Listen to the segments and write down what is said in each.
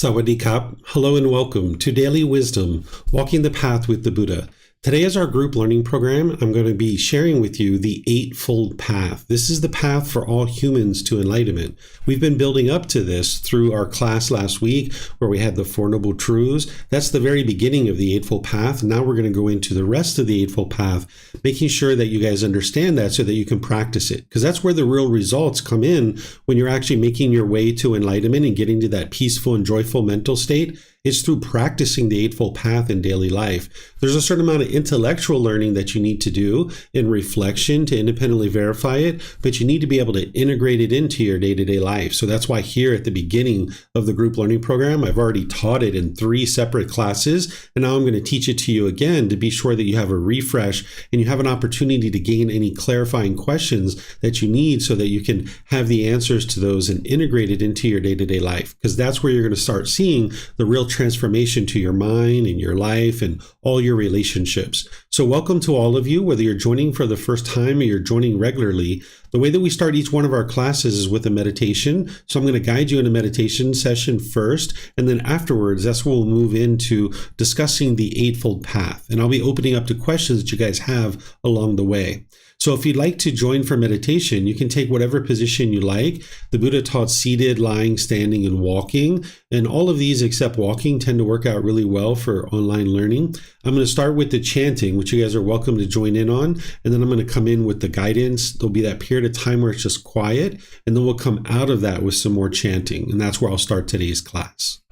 Sawadee-kap. Hello and welcome to Daily Wisdom, Walking the Path with the Buddha. Today is our group learning program. I'm going to be sharing with you the Eightfold Path. This is the path for all humans to enlightenment. We've been building up to this through our class last week where we had the Four Noble Truths. That's the very beginning of the Eightfold Path. Now we're going to go into the rest of the Eightfold Path, making sure that you guys understand that so that you can practice it. Because that's where the real results come in when you're actually making your way to enlightenment and getting to that peaceful and joyful mental state. It's through practicing the Eightfold Path in daily life. There's a certain amount of intellectual learning that you need to do in reflection to independently verify it, but you need to be able to integrate it into your day-to-day life. So that's why here at the beginning of the group learning program, I've already taught it in 3 separate classes, and now I'm going to teach it to you again to be sure that you have a refresh and you have an opportunity to gain any clarifying questions that you need so that you can have the answers to those and integrate it into your day-to-day life, because that's where you're going to start seeing the real transformation to your mind and your life and all your relationships. So welcome to all of you, whether you're joining for the first time or you're joining regularly. The way that we start each one of our classes is with a meditation. So I'm going to guide you in a meditation session first, and then afterwards, that's when we'll move into discussing the Eightfold Path. And I'll be opening up to questions that you guys have along the way. So if you'd like to join for meditation, you can take whatever position you like. The Buddha taught seated, lying, standing, and walking. And all of these except walking tend to work out really well for online learning. I'm going to start with the chanting, which you guys are welcome to join in on. And then I'm going to come in with the guidance. There'll be that period of time where it's just quiet. And then we'll come out of that with some more chanting. And that's where I'll start today's class.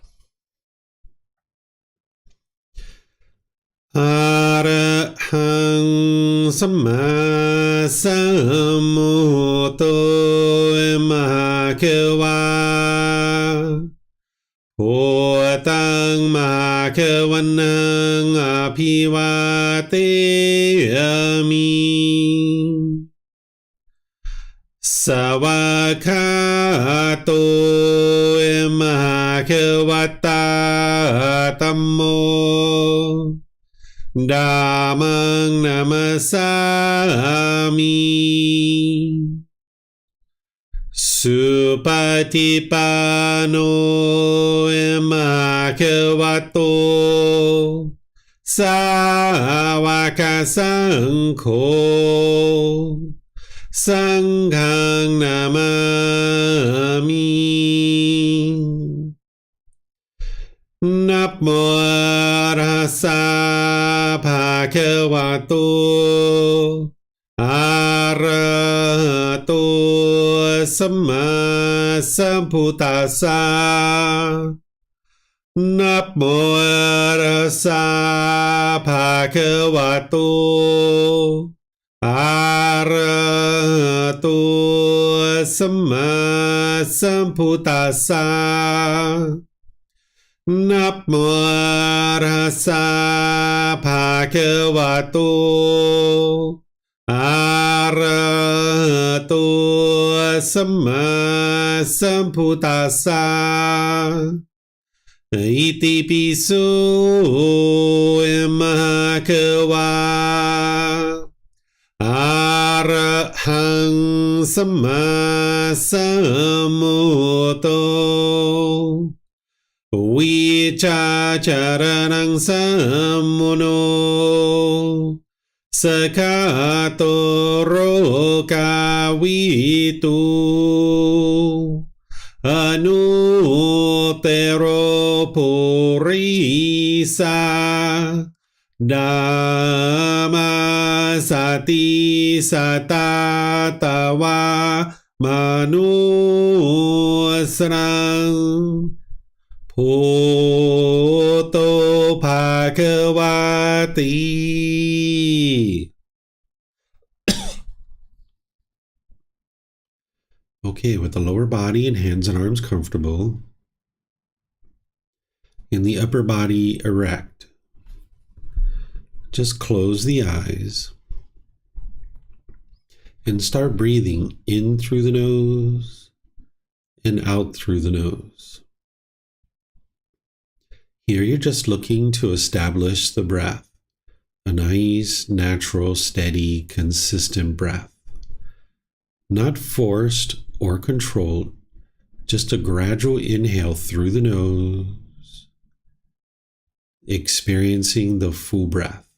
Arahang Samma Sambuddho Bhagava Bhutang Bhagavanang Abhivateyami Savakato Bhagavata Tammo Dhammang namasami Supatipano bhagavato Sāvaka Saṅkho Saṅghang namami Namo Tassa Bhagavato Arahato Samma Sambuddhassa Namo Tassa Bhagavato Arahato Samma Sambuddhassa Namo Tassa Bhagavato Arahato Samma Sambuddhassa Iti Piso Bhagava Arahang Samma Sambuddho Vicacaranang sammuno Sakato rokavitu Anutero purisa Dhammasati satatawa manusrang Bhutto Bhagavati. Okay, with the lower body and hands and arms comfortable, and the upper body erect, just close the eyes and start breathing in through the nose and out through the nose. Here you're just looking to establish the breath, a nice, natural, steady, consistent breath. Not forced or controlled, Just a gradual inhale through the nose, experiencing the full breath.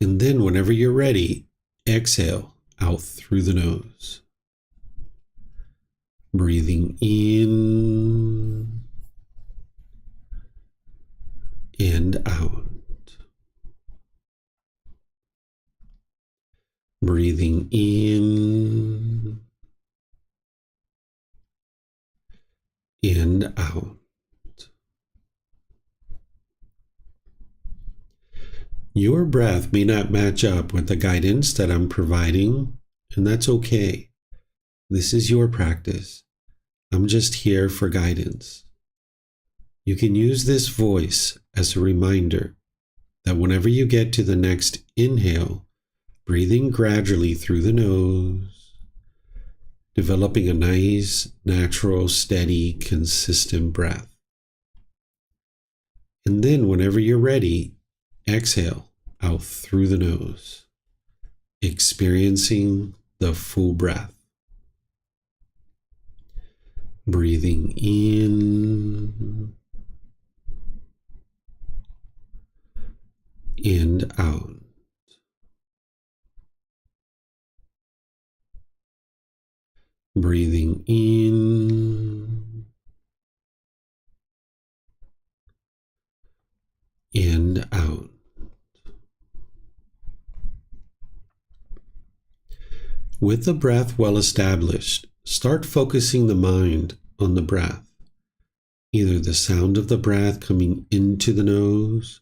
And then whenever you're ready, exhale out through the nose. Breathing in and out. Breathing in and out. Your breath may not match up with the guidance that I'm providing, and that's okay. This is your practice. I'm just here for guidance. You can use this voice as a reminder that whenever you get to the next inhale, breathing gradually through the nose, developing a nice, natural, steady, consistent breath. And then whenever you're ready, exhale out through the nose, experiencing the full breath. Breathing in and out. Breathing in and out. With the breath well established, start focusing the mind on the breath, either the sound of the breath coming into the nose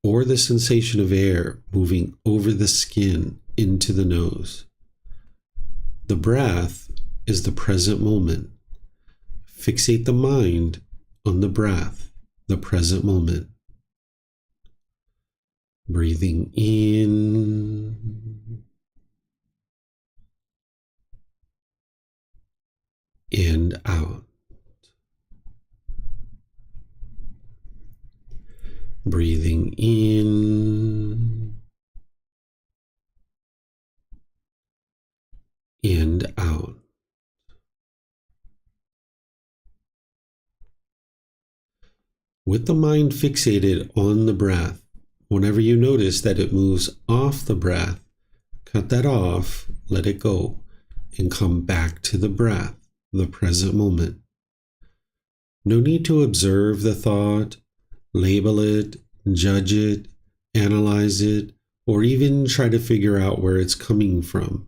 or the sensation of air moving over the skin into the nose. The breath is the present moment. Fixate the mind on the breath, the present moment. Breathing in and out. Breathing in and out. With the mind fixated on the breath, whenever you notice that it moves off the breath, cut that off, let it go, and come back to the breath, the present moment. No need to observe the thought, label it, judge it, analyze it, or even try to figure out where it's coming from.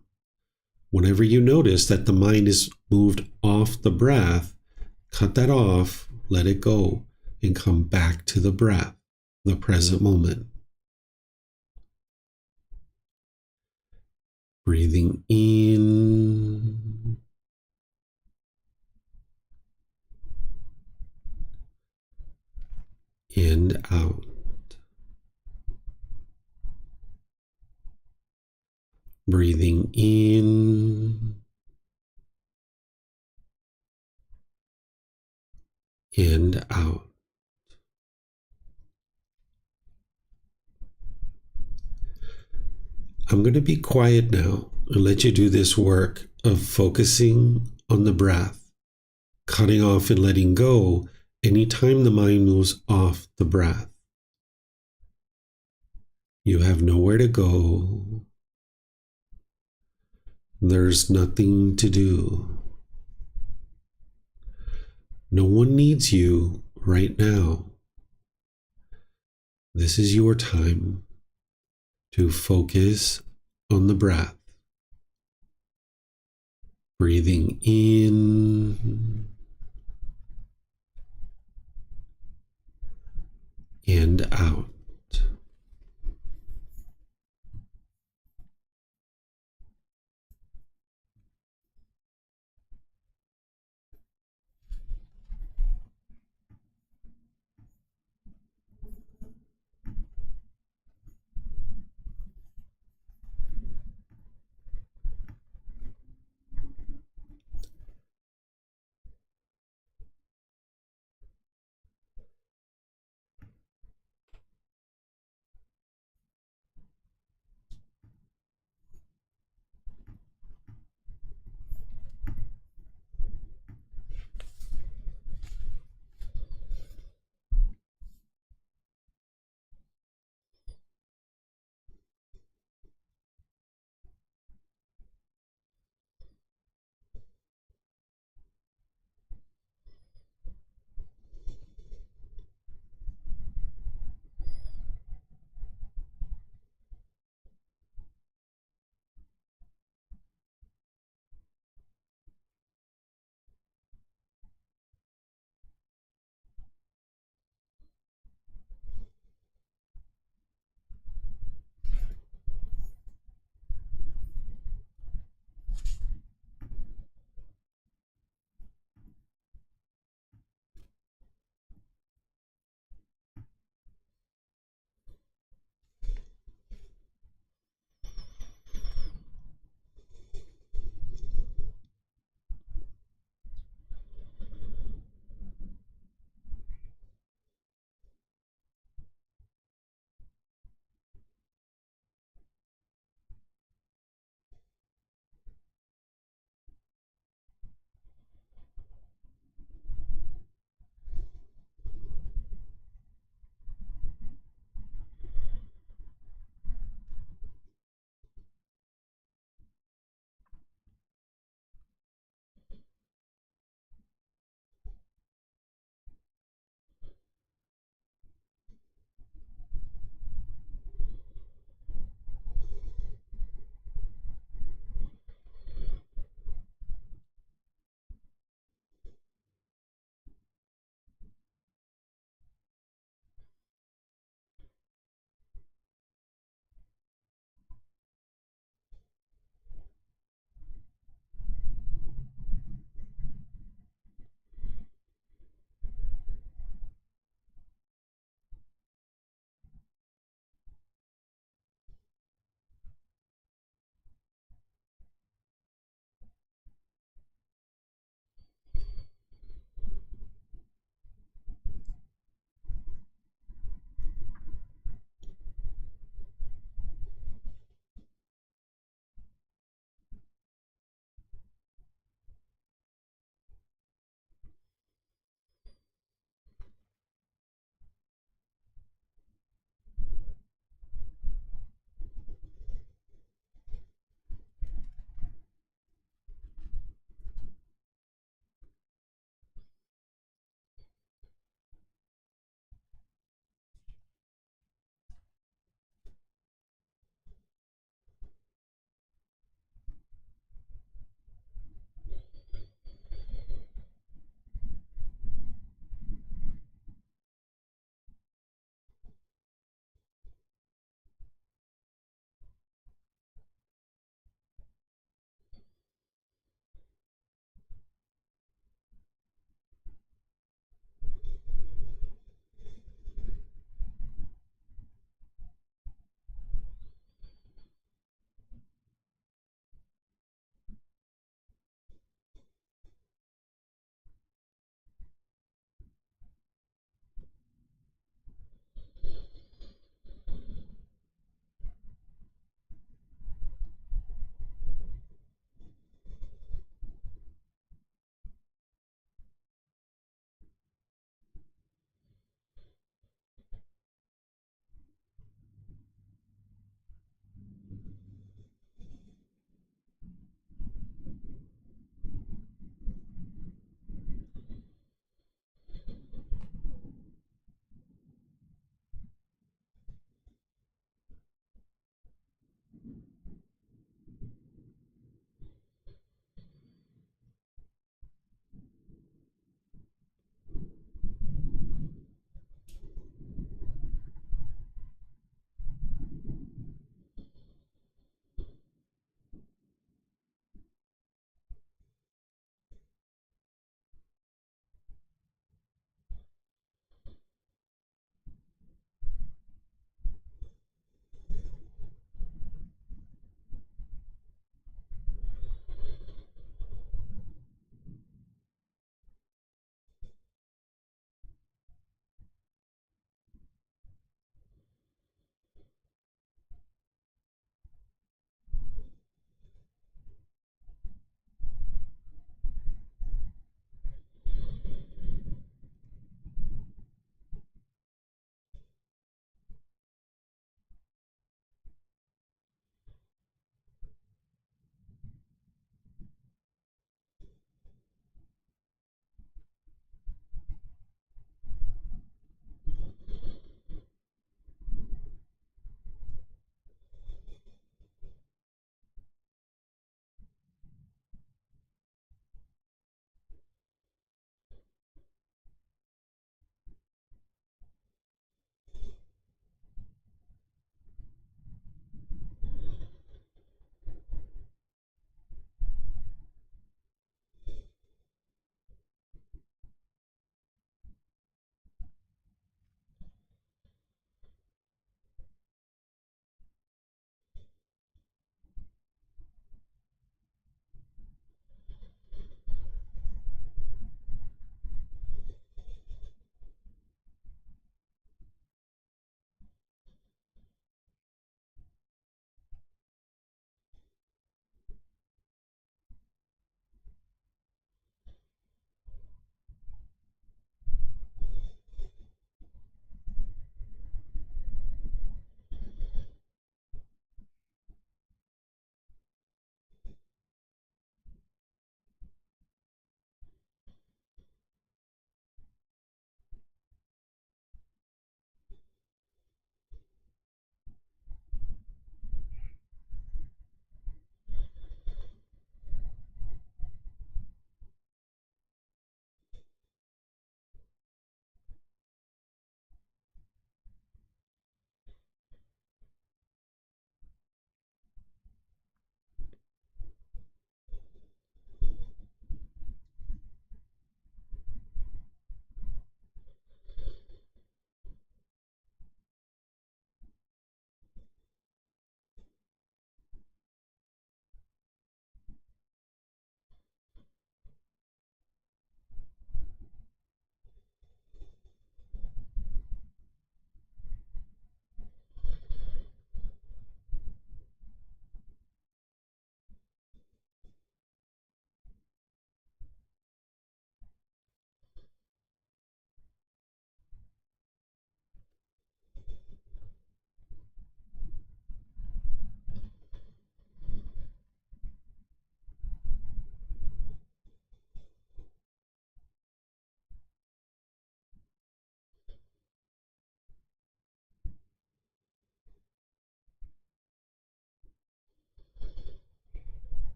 Whenever you notice that the mind is moved off the breath, cut that off, let it go, and come back to the breath, the present moment. Breathing in and out. Breathing in and out. I'm going to be quiet now and let you do this work of focusing on the breath, cutting off and letting go anytime the mind moves off the breath. You have nowhere to go. There's nothing to do. No one needs you right now. This is your time to focus on the breath. Breathing in and out.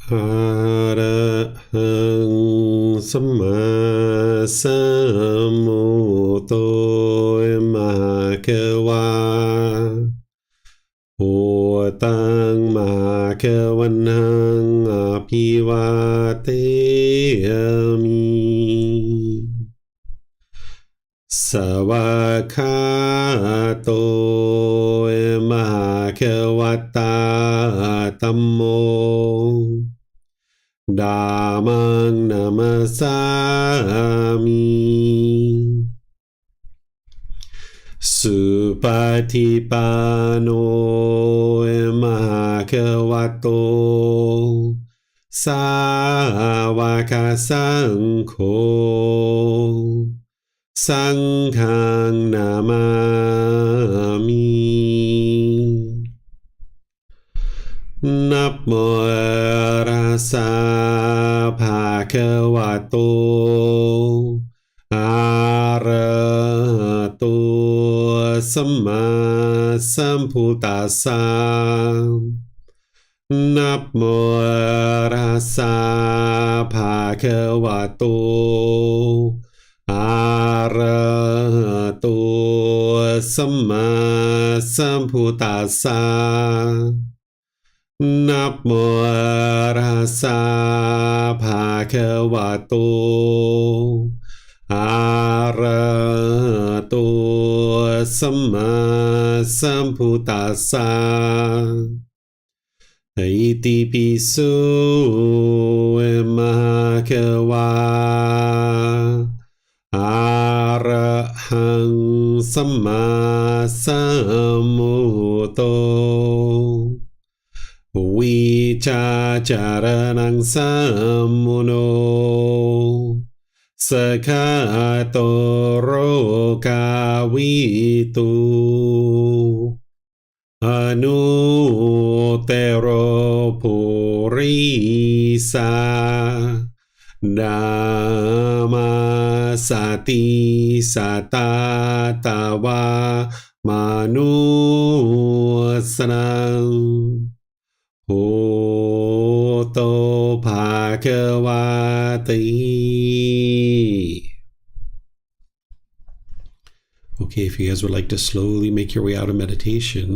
อะระหังสัมมาสัมพุทโธมะขวาโอตังมะขวันหังอภิวาเทมิสวากขาโตมะขวัตตาธัมโมธัมมังนัมสสามิสุปฏิปันโนภะคะวะโตสาวกสังโฆสังฆังนามามินะโมตัสสะภะคะวะโตอะระหะโตสัมมาสัมพุทธัสสะนะโมตัสสะภะคะวะโตอะระหะโตสัมมาสัมพุทธัสสะนะโมตัสสะภะคะวะโตอะระหะโตสัมมาสัมพุทธัสสะอิติปิโสภะคะวะอะระหังสัมมาสัมพุทโธวิชาจารนังสัมมุโนสกขาโตโรกาวิตุอนุเตโรปุริสานามาสติสัตตาตาวามนุสนังโหโตภะคะวะติ Okay, if you guys would like to slowly make your way out of meditation.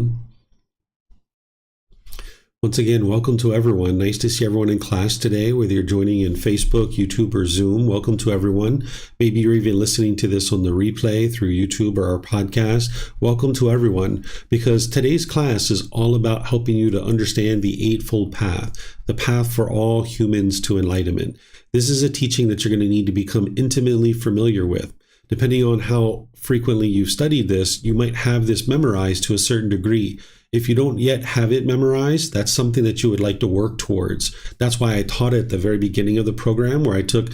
Once again, welcome to everyone. Nice to see everyone in class today, whether you're joining in Facebook, YouTube, or Zoom. Welcome to everyone. Maybe you're even listening to this on the replay through YouTube or our podcast. Welcome to everyone, because today's class is all about helping you to understand the Eightfold Path, the path for all humans to enlightenment. This is a teaching that you're going to need to become intimately familiar with. Depending on how frequently you've studied this, you might have this memorized to a certain degree. If you don't yet have it memorized, that's something that you would like to work towards. That's why I taught at the very beginning of the program, where I took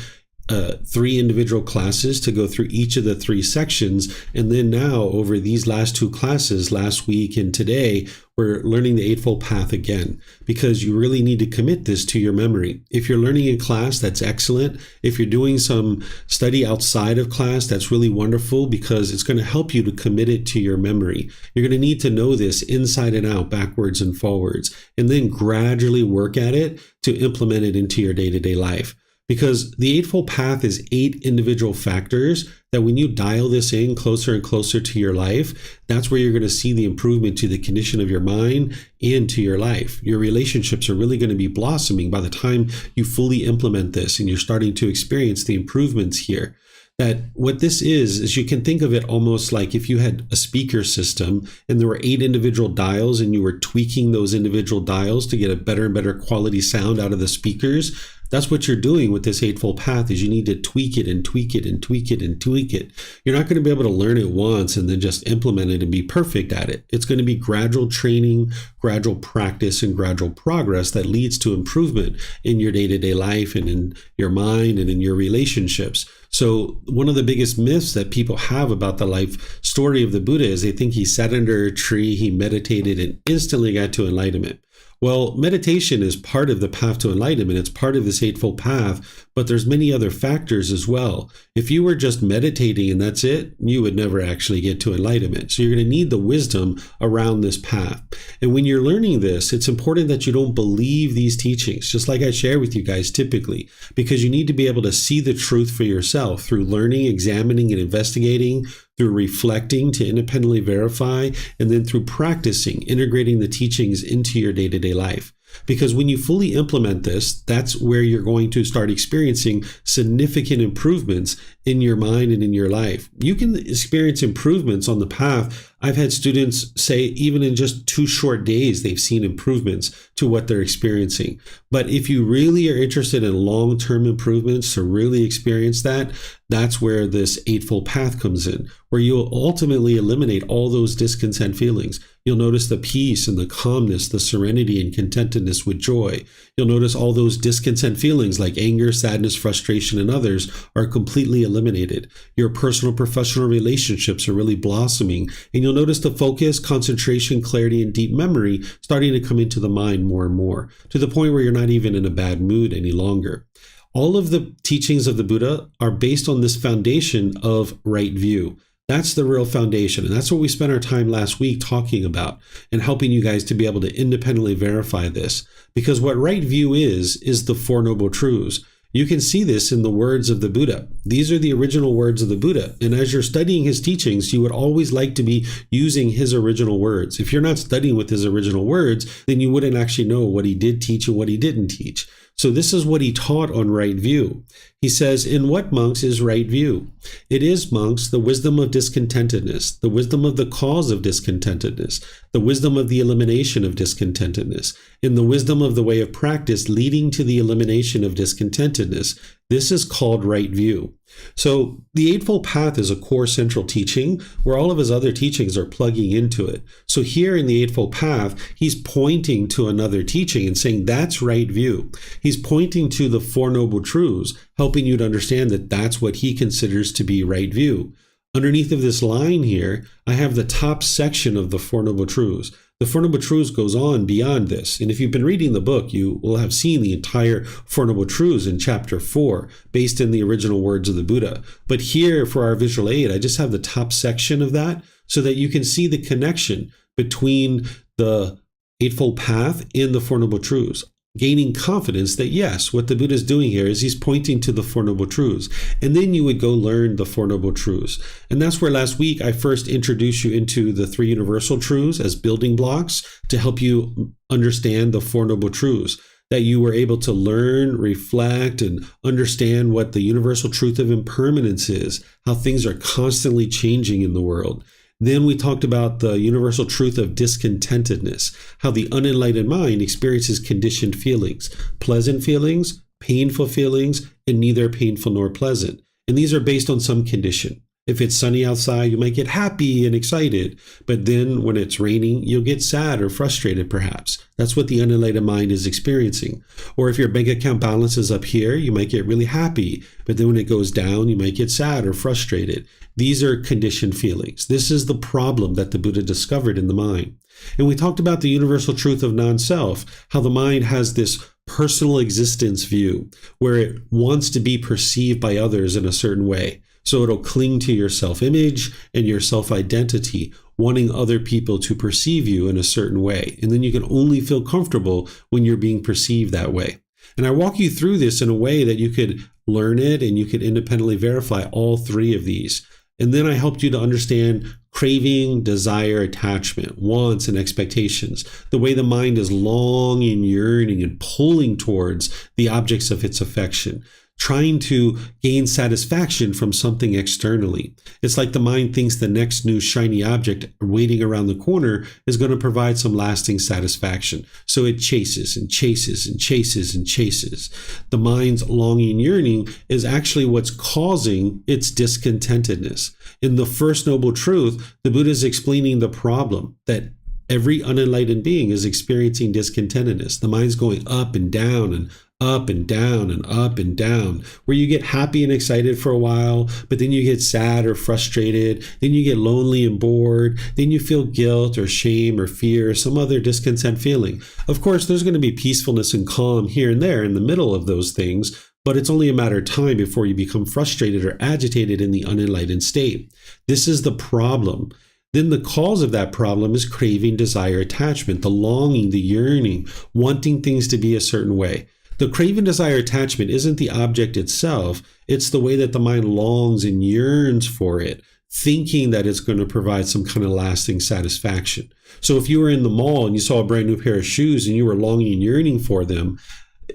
3 individual classes to go through each of the 3 sections. And then now, over these last 2 classes, last week and today, we're learning the Eightfold Path again, because you really need to commit this to your memory. If you're learning in class, that's excellent. If you're doing some study outside of class, that's really wonderful, because it's going to help you to commit it to your memory. You're going to need to know this inside and out, backwards and forwards, and then gradually work at it to implement it into your day-to-day life. Because the Eightfold Path is 8 individual factors that when you dial this in closer and closer to your life, that's where you're going to see the improvement to the condition of your mind and to your life. Your relationships are really going to be blossoming by the time you fully implement this and you're starting to experience the improvements here. That what this is you can think of it almost like if you had a speaker system and there were 8 individual dials and you were tweaking those individual dials to get a better and better quality sound out of the speakers. That's what you're doing with this Eightfold Path, is you need to tweak it and tweak it and tweak it and tweak it. You're not going to be able to learn it once and then just implement it and be perfect at it. It's going to be gradual training, gradual practice, and gradual progress that leads to improvement in your day-to-day life and in your mind and in your relationships. So one of the biggest myths that people have about the life story of the Buddha is they think he sat under a tree, he meditated, and instantly got to enlightenment. Well, meditation is part of the path to enlightenment. It's part of this Eightfold Path, but there's many other factors as well. If you were just meditating and that's it, you would never actually get to enlightenment. So you're going to need the wisdom around this path. And when you're learning this, it's important that you don't believe these teachings, just like I share with you guys typically, because you need to be able to see the truth for yourself through learning, examining, and investigating, through reflecting to independently verify, and then through practicing, integrating the teachings into your day-to-day life. Because when you fully implement this, that's where you're going to start experiencing significant improvements in your mind and in your life. You can experience improvements on the path. I've had students say even in just 2 short days, they've seen improvements to what they're experiencing. But if you really are interested in long-term improvements to really experience that, that's where this Eightfold Path comes in, where you'll ultimately eliminate all those discontent feelings. You'll notice the peace and the calmness, the serenity and contentedness with joy. You'll notice all those discontent feelings like anger, sadness, frustration, and others are completely eliminated. Your personal, professional relationships are really blossoming, and you'll notice the focus, concentration, clarity, and deep memory starting to come into the mind more and more, to the point where you're not even in a bad mood any longer. All of the teachings of the Buddha are based on this foundation of right view. That's the real foundation. And that's what we spent our time last week talking about and helping you guys to be able to independently verify this. Because what right view is the Four Noble Truths. You can see this in the words of the Buddha. These are the original words of the Buddha. And as you're studying his teachings, you would always like to be using his original words. If you're not studying with his original words, then you wouldn't actually know what he did teach and what he didn't teach. So this is what he taught on right view. He says, in what, monks, is right view? It is, monks, the wisdom of discontentedness, the wisdom of the cause of discontentedness, the wisdom of the elimination of discontentedness, and the wisdom of the way of practice leading to the elimination of discontentedness. This is called right view. So the Eightfold Path is a core central teaching where all of his other teachings are plugging into it. So here in the Eightfold Path, he's pointing to another teaching and saying that's right view. He's pointing to the Four Noble Truths, helping you to understand that that's what he considers to be right view. Underneath of this line here, I have the top section of the Four Noble Truths. The Four Noble Truths goes on beyond this. And if you've been reading the book, you will have seen the entire Four Noble Truths in chapter 4, based in the original words of the Buddha. But here, for our visual aid, I just have the top section of that so that you can see the connection between the Eightfold Path and the Four Noble Truths, gaining confidence that yes, what the Buddha is doing here is he's pointing to the Four Noble Truths. And then you would go learn the Four Noble Truths. And that's where last week I first introduced you into the Three Universal Truths as building blocks to help you understand the Four Noble Truths, that you were able to learn, reflect, and understand what the universal truth of impermanence is, how things are constantly changing in the world. Then we talked about the universal truth of discontentedness, how the unenlightened mind experiences conditioned feelings, pleasant feelings, painful feelings, and neither painful nor pleasant. And these are based on some condition. If it's sunny outside, you might get happy and excited. But then when it's raining, you'll get sad or frustrated perhaps. That's what the unenlightened mind is experiencing. Or if your bank account balance is up here, you might get really happy. But then when it goes down, you might get sad or frustrated. These are conditioned feelings. This is the problem that the Buddha discovered in the mind. And we talked about the universal truth of non-self, how the mind has this personal existence view where it wants to be perceived by others in a certain way. So it'll cling to your self-image and your self-identity, wanting other people to perceive you in a certain way. And then you can only feel comfortable when you're being perceived that way. And I walk you through this in a way that you could learn it and you could independently verify all three of these. And then I helped you to understand craving, desire, attachment, wants, and expectations, the way the mind is longing, yearning, and pulling towards the objects of its affection, trying to gain satisfaction from something externally. It's like the mind thinks the next new shiny object waiting around the corner is going to provide some lasting satisfaction. So it chases and chases and chases and chases. The mind's longing, yearning is actually what's causing its discontentedness. In the First Noble Truth, the Buddha is explaining the problem that Every unenlightened being is experiencing discontentedness. The mind's going up and down and up and down and up and down, where you get happy and excited for a while, but then you get sad or frustrated, then you get lonely and bored, then you feel guilt or shame or fear or some other discontent feeling. Of course, there's going to be peacefulness and calm here and there in the middle of those things, but it's only a matter of time before you become frustrated or agitated in the unenlightened state. This is the problem. Then the cause of that problem is craving, desire, attachment, the longing, the yearning, wanting things to be a certain way. The craving, desire, attachment isn't the object itself. It's the way that the mind longs and yearns for it, thinking that it's going to provide some kind of lasting satisfaction. So if you were in the mall and you saw a brand new pair of shoes and you were longing and yearning for them,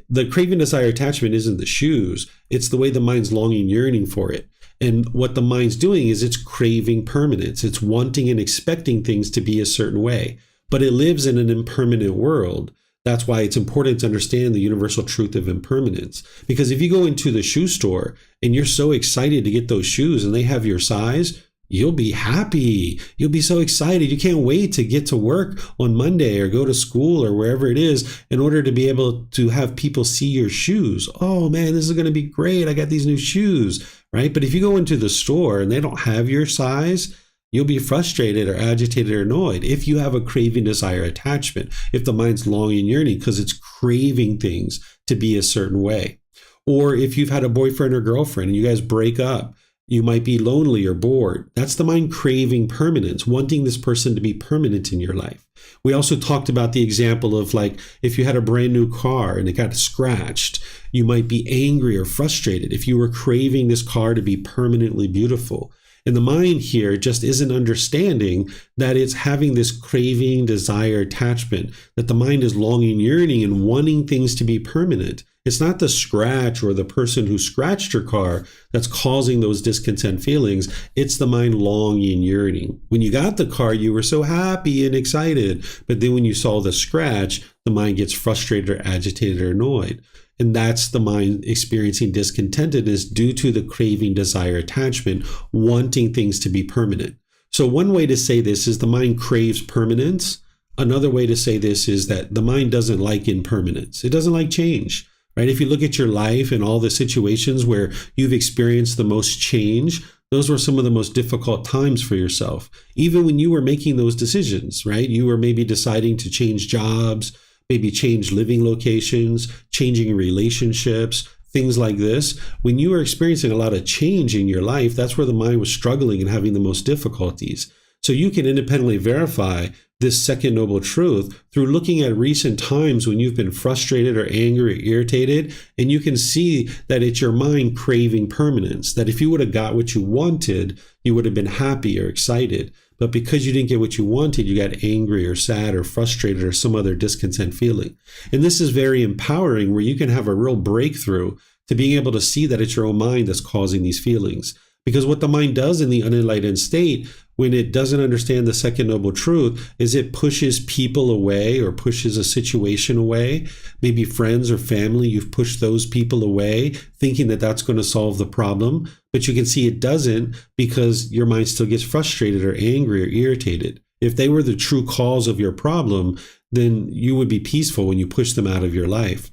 the craving, desire, attachment isn't the shoes. It's the way the mind's longing, yearning for it. And what the mind's doing is it's craving permanence. It's wanting and expecting things to be a certain way. But it lives in an impermanent world. That's why it's important to understand the universal truth of impermanence. Because if you go into the shoe store and you're so excited to get those shoes and they have your size, you'll be happy. You'll be so excited. You can't wait to get to work on Monday or go to school or wherever it is in order to be able to have people see your shoes. Oh man, this is going to be great. I got these new shoes, right? But if you go into the store and they don't have your size, you'll be frustrated or agitated or annoyed if you have a craving, desire, attachment, if the mind's longing and yearning because it's craving things to be a certain way. Or if you've had a boyfriend or girlfriend and you guys break up, you might be lonely or bored. That's the mind craving permanence, wanting this person to be permanent in your life. We also talked about the example of like if you had a brand new car and it got scratched, you might be angry or frustrated if you were craving this car to be permanently beautiful. And the mind here just isn't understanding that it's having this craving, desire, attachment, that the mind is longing, yearning, and wanting things to be permanent. It's not the scratch or the person who scratched your car that's causing those discontent feelings. It's the mind longing and yearning. When you got the car, you were so happy and excited. But then when you saw the scratch, the mind gets frustrated or agitated or annoyed. And that's the mind experiencing discontentedness due to the craving, desire, attachment, wanting things to be permanent. So one way to say this is the mind craves permanence. Another way to say this is that the mind doesn't like impermanence. It doesn't like change, right? If you look at your life and all the situations where you've experienced the most change, those were some of the most difficult times for yourself. Even when you were making those decisions, right? You were maybe deciding to change jobs, maybe change living locations, changing relationships, things like this. When you were experiencing a lot of change in your life, that's where the mind was struggling and having the most difficulties. So you can independently verify this second noble truth through looking at recent times when you've been frustrated or angry or irritated, and you can see that it's your mind craving permanence, that if you would have got what you wanted, you would have been happy or excited. But because you didn't get what you wanted, you got angry or sad or frustrated or some other discontent feeling. And this is very empowering where you can have a real breakthrough to being able to see that it's your own mind that's causing these feelings. Because what the mind does in the unenlightened state, when it doesn't understand the second noble truth, is it pushes people away or pushes a situation away. Maybe friends or family, you've pushed those people away, thinking that that's going to solve the problem. But you can see it doesn't because your mind still gets frustrated or angry or irritated. If they were the true cause of your problem, then you would be peaceful when you push them out of your life.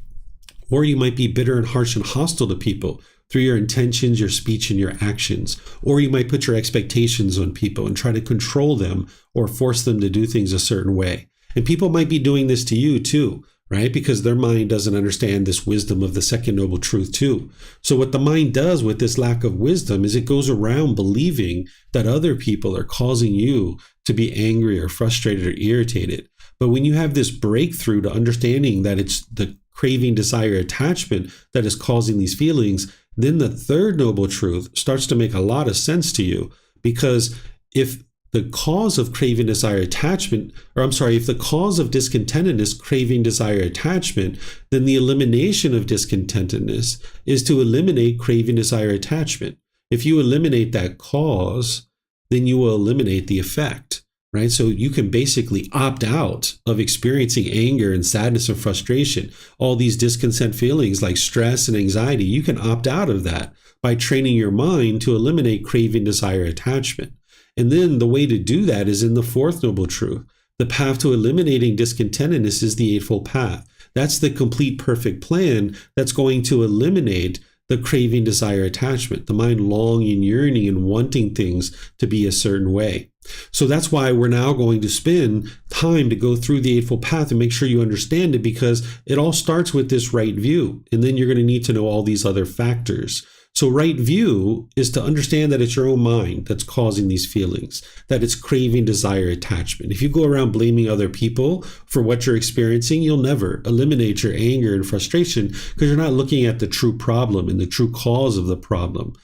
Or you might be bitter and harsh and hostile to people through your intentions, your speech, and your actions. Or you might put your expectations on people and try to control them or force them to do things a certain way. And people might be doing this to you too, right? Because their mind doesn't understand this wisdom of the second noble truth too. So what the mind does with this lack of wisdom is it goes around believing that other people are causing you to be angry or frustrated or irritated. But when you have this breakthrough to understanding that it's the craving, desire, attachment that is causing these feelings, then the third noble truth starts to make a lot of sense to you. Because if the cause of craving, desire, attachment, if the cause of discontentedness, craving, desire, attachment, then the elimination of discontentedness is to eliminate craving, desire, attachment. If you eliminate that cause, then you will eliminate the effect. Right? So you can basically opt out of experiencing anger and sadness and frustration, all these discontent feelings like stress and anxiety. You can opt out of that by training your mind to eliminate craving, desire, attachment. And then the way to do that is in the fourth noble truth, The path to eliminating discontentedness is the Eightfold Path. That's the complete perfect plan that's going to eliminate the craving, desire, attachment, the mind longing, yearning, and wanting things to be a certain way. So that's why we're now going to spend time to go through the Eightfold Path and make sure you understand it, because it all starts with this right view. And then you're going to need to know all these other factors. So right view is to understand that it's your own mind that's causing these feelings, that it's craving, desire, attachment. If you go around blaming other people for what you're experiencing, you'll never eliminate your anger and frustration, because you're not looking at the true problem and the true cause of the problem.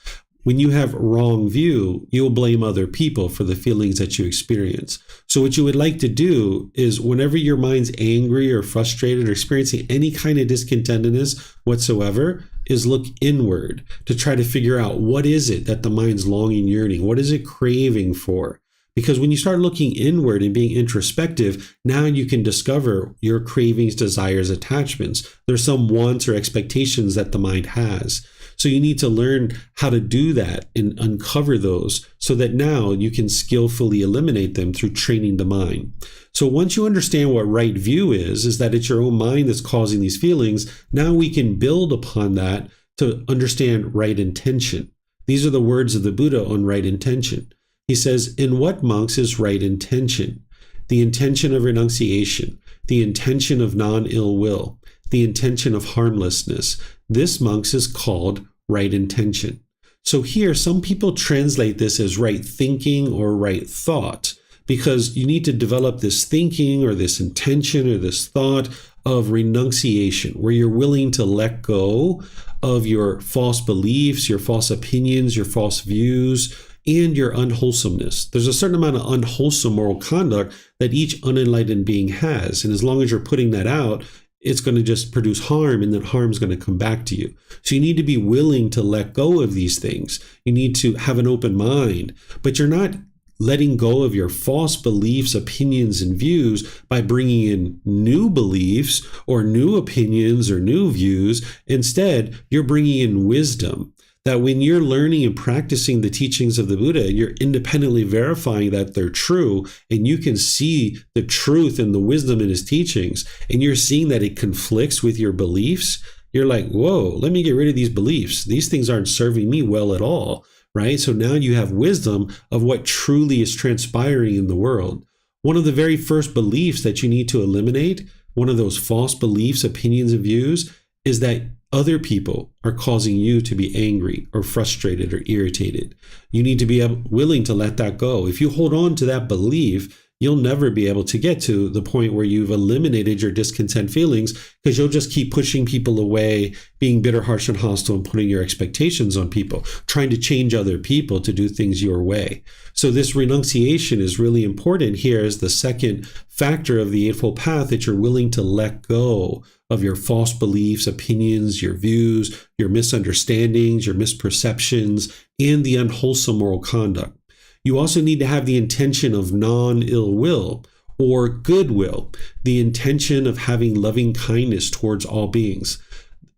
When you have wrong view, you'll blame other people for the feelings that you experience. So what you would like to do is, whenever your mind's angry or frustrated or experiencing any kind of discontentedness whatsoever, is look inward to try to figure out, what is it that the mind's longing, yearning? What is it craving for? Because when you start looking inward and being introspective, now you can discover your cravings, desires, attachments. There's some wants or expectations that the mind has. So you need to learn how to do that and uncover those, so that now you can skillfully eliminate them through training the mind. So once you understand what right view is that it's your own mind that's causing these feelings, now we can build upon that to understand right intention. These are the words of the Buddha on right intention. He says, in what, monks, is right intention? The intention of renunciation, the intention of non-ill will, the intention of harmlessness. This, monks, is called right intention. So here, some people translate this as right thinking or right thought, because you need to develop this thinking or this intention or this thought of renunciation, where you're willing to let go of your false beliefs, your false opinions, your false views, and your unwholesomeness. There's a certain amount of unwholesome moral conduct that each unenlightened being has. And as long as you're putting that out, it's going to just produce harm, and then harm's going to come back to you. So you need to be willing to let go of these things. You need to have an open mind, but you're not letting go of your false beliefs, opinions, and views by bringing in new beliefs or new opinions or new views. Instead, you're bringing in wisdom. That when you're learning and practicing the teachings of the Buddha, you're independently verifying that they're true, and you can see the truth and the wisdom in his teachings, and you're seeing that it conflicts with your beliefs. You're like, whoa, let me get rid of these beliefs. These things aren't serving me well at all, right? So now you have wisdom of what truly is transpiring in the world. One of the very first beliefs that you need to eliminate, one of those false beliefs, opinions, and views, is that other people are causing you to be angry or frustrated or irritated. You need to be willing to let that go. If you hold on to that belief, you'll never be able to get to the point where you've eliminated your discontent feelings, because you'll just keep pushing people away, being bitter, harsh, and hostile, and putting your expectations on people, trying to change other people to do things your way. So this renunciation is really important here as the second factor of the Eightfold Path, that you're willing to let go of your false beliefs, opinions, your views, your misunderstandings, your misperceptions, and the unwholesome moral conduct. You also need to have the intention of non-ill will or goodwill, the intention of having loving kindness towards all beings.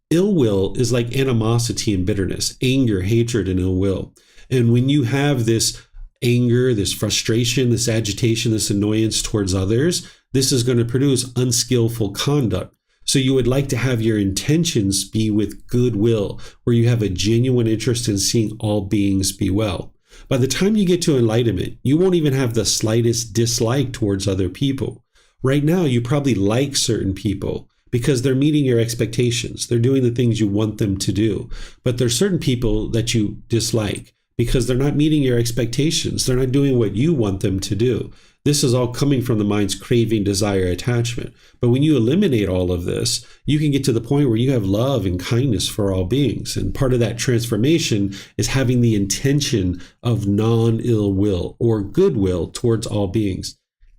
Ill will is like animosity and bitterness, anger, hatred, and ill will. And when you have this anger, this frustration, this agitation, this annoyance towards others, this is going to produce unskillful conduct. So you would like to have your intentions be with goodwill, where you have a genuine interest in seeing all beings be well. By the time you get to enlightenment, you won't even have the slightest dislike towards other people. Right now, you probably like certain people because they're meeting your expectations. They're doing the things you want them to do. But there's certain people that you dislike because they're not meeting your expectations. They're not doing what you want them to do. This is all coming from the mind's craving, desire, attachment. But when you eliminate all of this, you can get to the point where you have love and kindness for all beings. And part of that transformation is having the intention of non-ill will or goodwill towards all beings,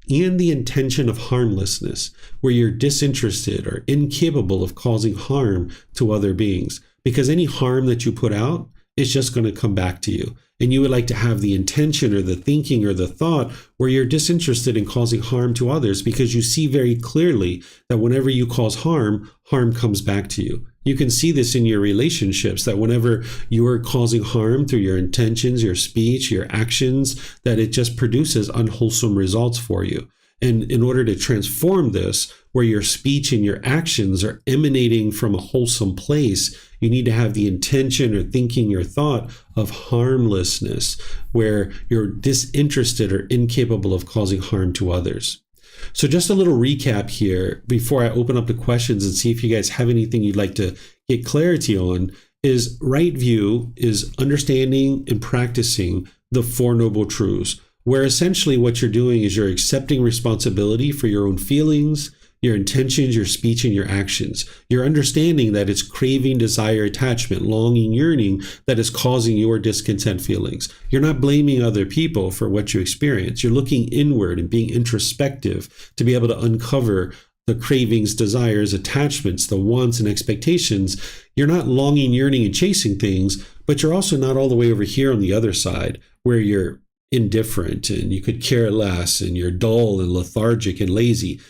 and the intention of harmlessness, where you're disinterested or incapable of causing harm to other beings. Because any harm that you put out is just going to come back to you. And you would like to have the intention or the thinking or the thought where you're disinterested in causing harm to others, because you see very clearly that whenever you cause harm, harm comes back to you. You can see this in your relationships, that whenever you are causing harm through your intentions, your speech, your actions, that it just produces unwholesome results for you. And in order to transform this, where your speech and your actions are emanating from a wholesome place, you need to have the intention or thinking or thought of harmlessness, where you're disinterested or incapable of causing harm to others. So just a little recap here before I open up the questions and see if you guys have anything you'd like to get clarity on, is right view is understanding and practicing the Four Noble Truths, where essentially what you're doing is you're accepting responsibility for your own feelings, your intentions, your speech, and your actions. You're understanding that it's craving, desire, attachment, longing, yearning that is causing your discontent feelings. You're not blaming other people for what you experience. You're looking inward and being introspective to be able to uncover the cravings, desires, attachments, the wants, and expectations. You're not longing, yearning, and chasing things, but you're also not all the way over here on the other side where you're indifferent and you could care less and you're dull and lethargic and lazy.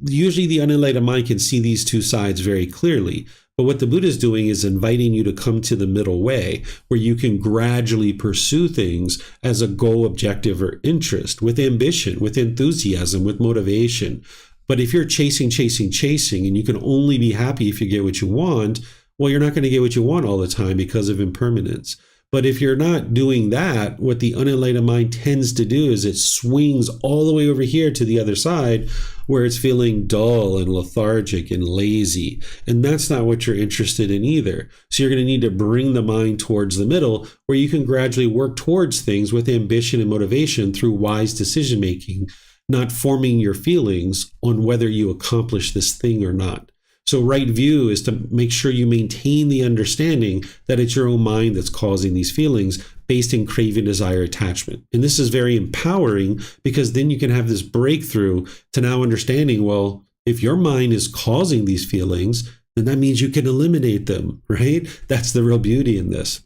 Usually the unenlightened mind can see these two sides very clearly. But what the Buddha is doing is inviting you to come to the middle way, where you can gradually pursue things as a goal, objective, or interest, with ambition, with enthusiasm, with motivation. But if you're chasing, and you can only be happy if you get what you want, well, you're not going to get what you want all the time because of impermanence. But if you're not doing that, what the unenlightened mind tends to do is it swings all the way over here to the other side, where it's feeling dull and lethargic and lazy. And that's not what you're interested in either. So you're going to need to bring the mind towards the middle, where you can gradually work towards things with ambition and motivation through wise decision making, not forming your feelings on whether you accomplish this thing or not. So right view is to make sure you maintain the understanding that it's your own mind that's causing these feelings based in craving, desire, attachment. And this is very empowering, because then you can have this breakthrough to now understanding, well, if your mind is causing these feelings, then that means you can eliminate them, right? That's the real beauty in this.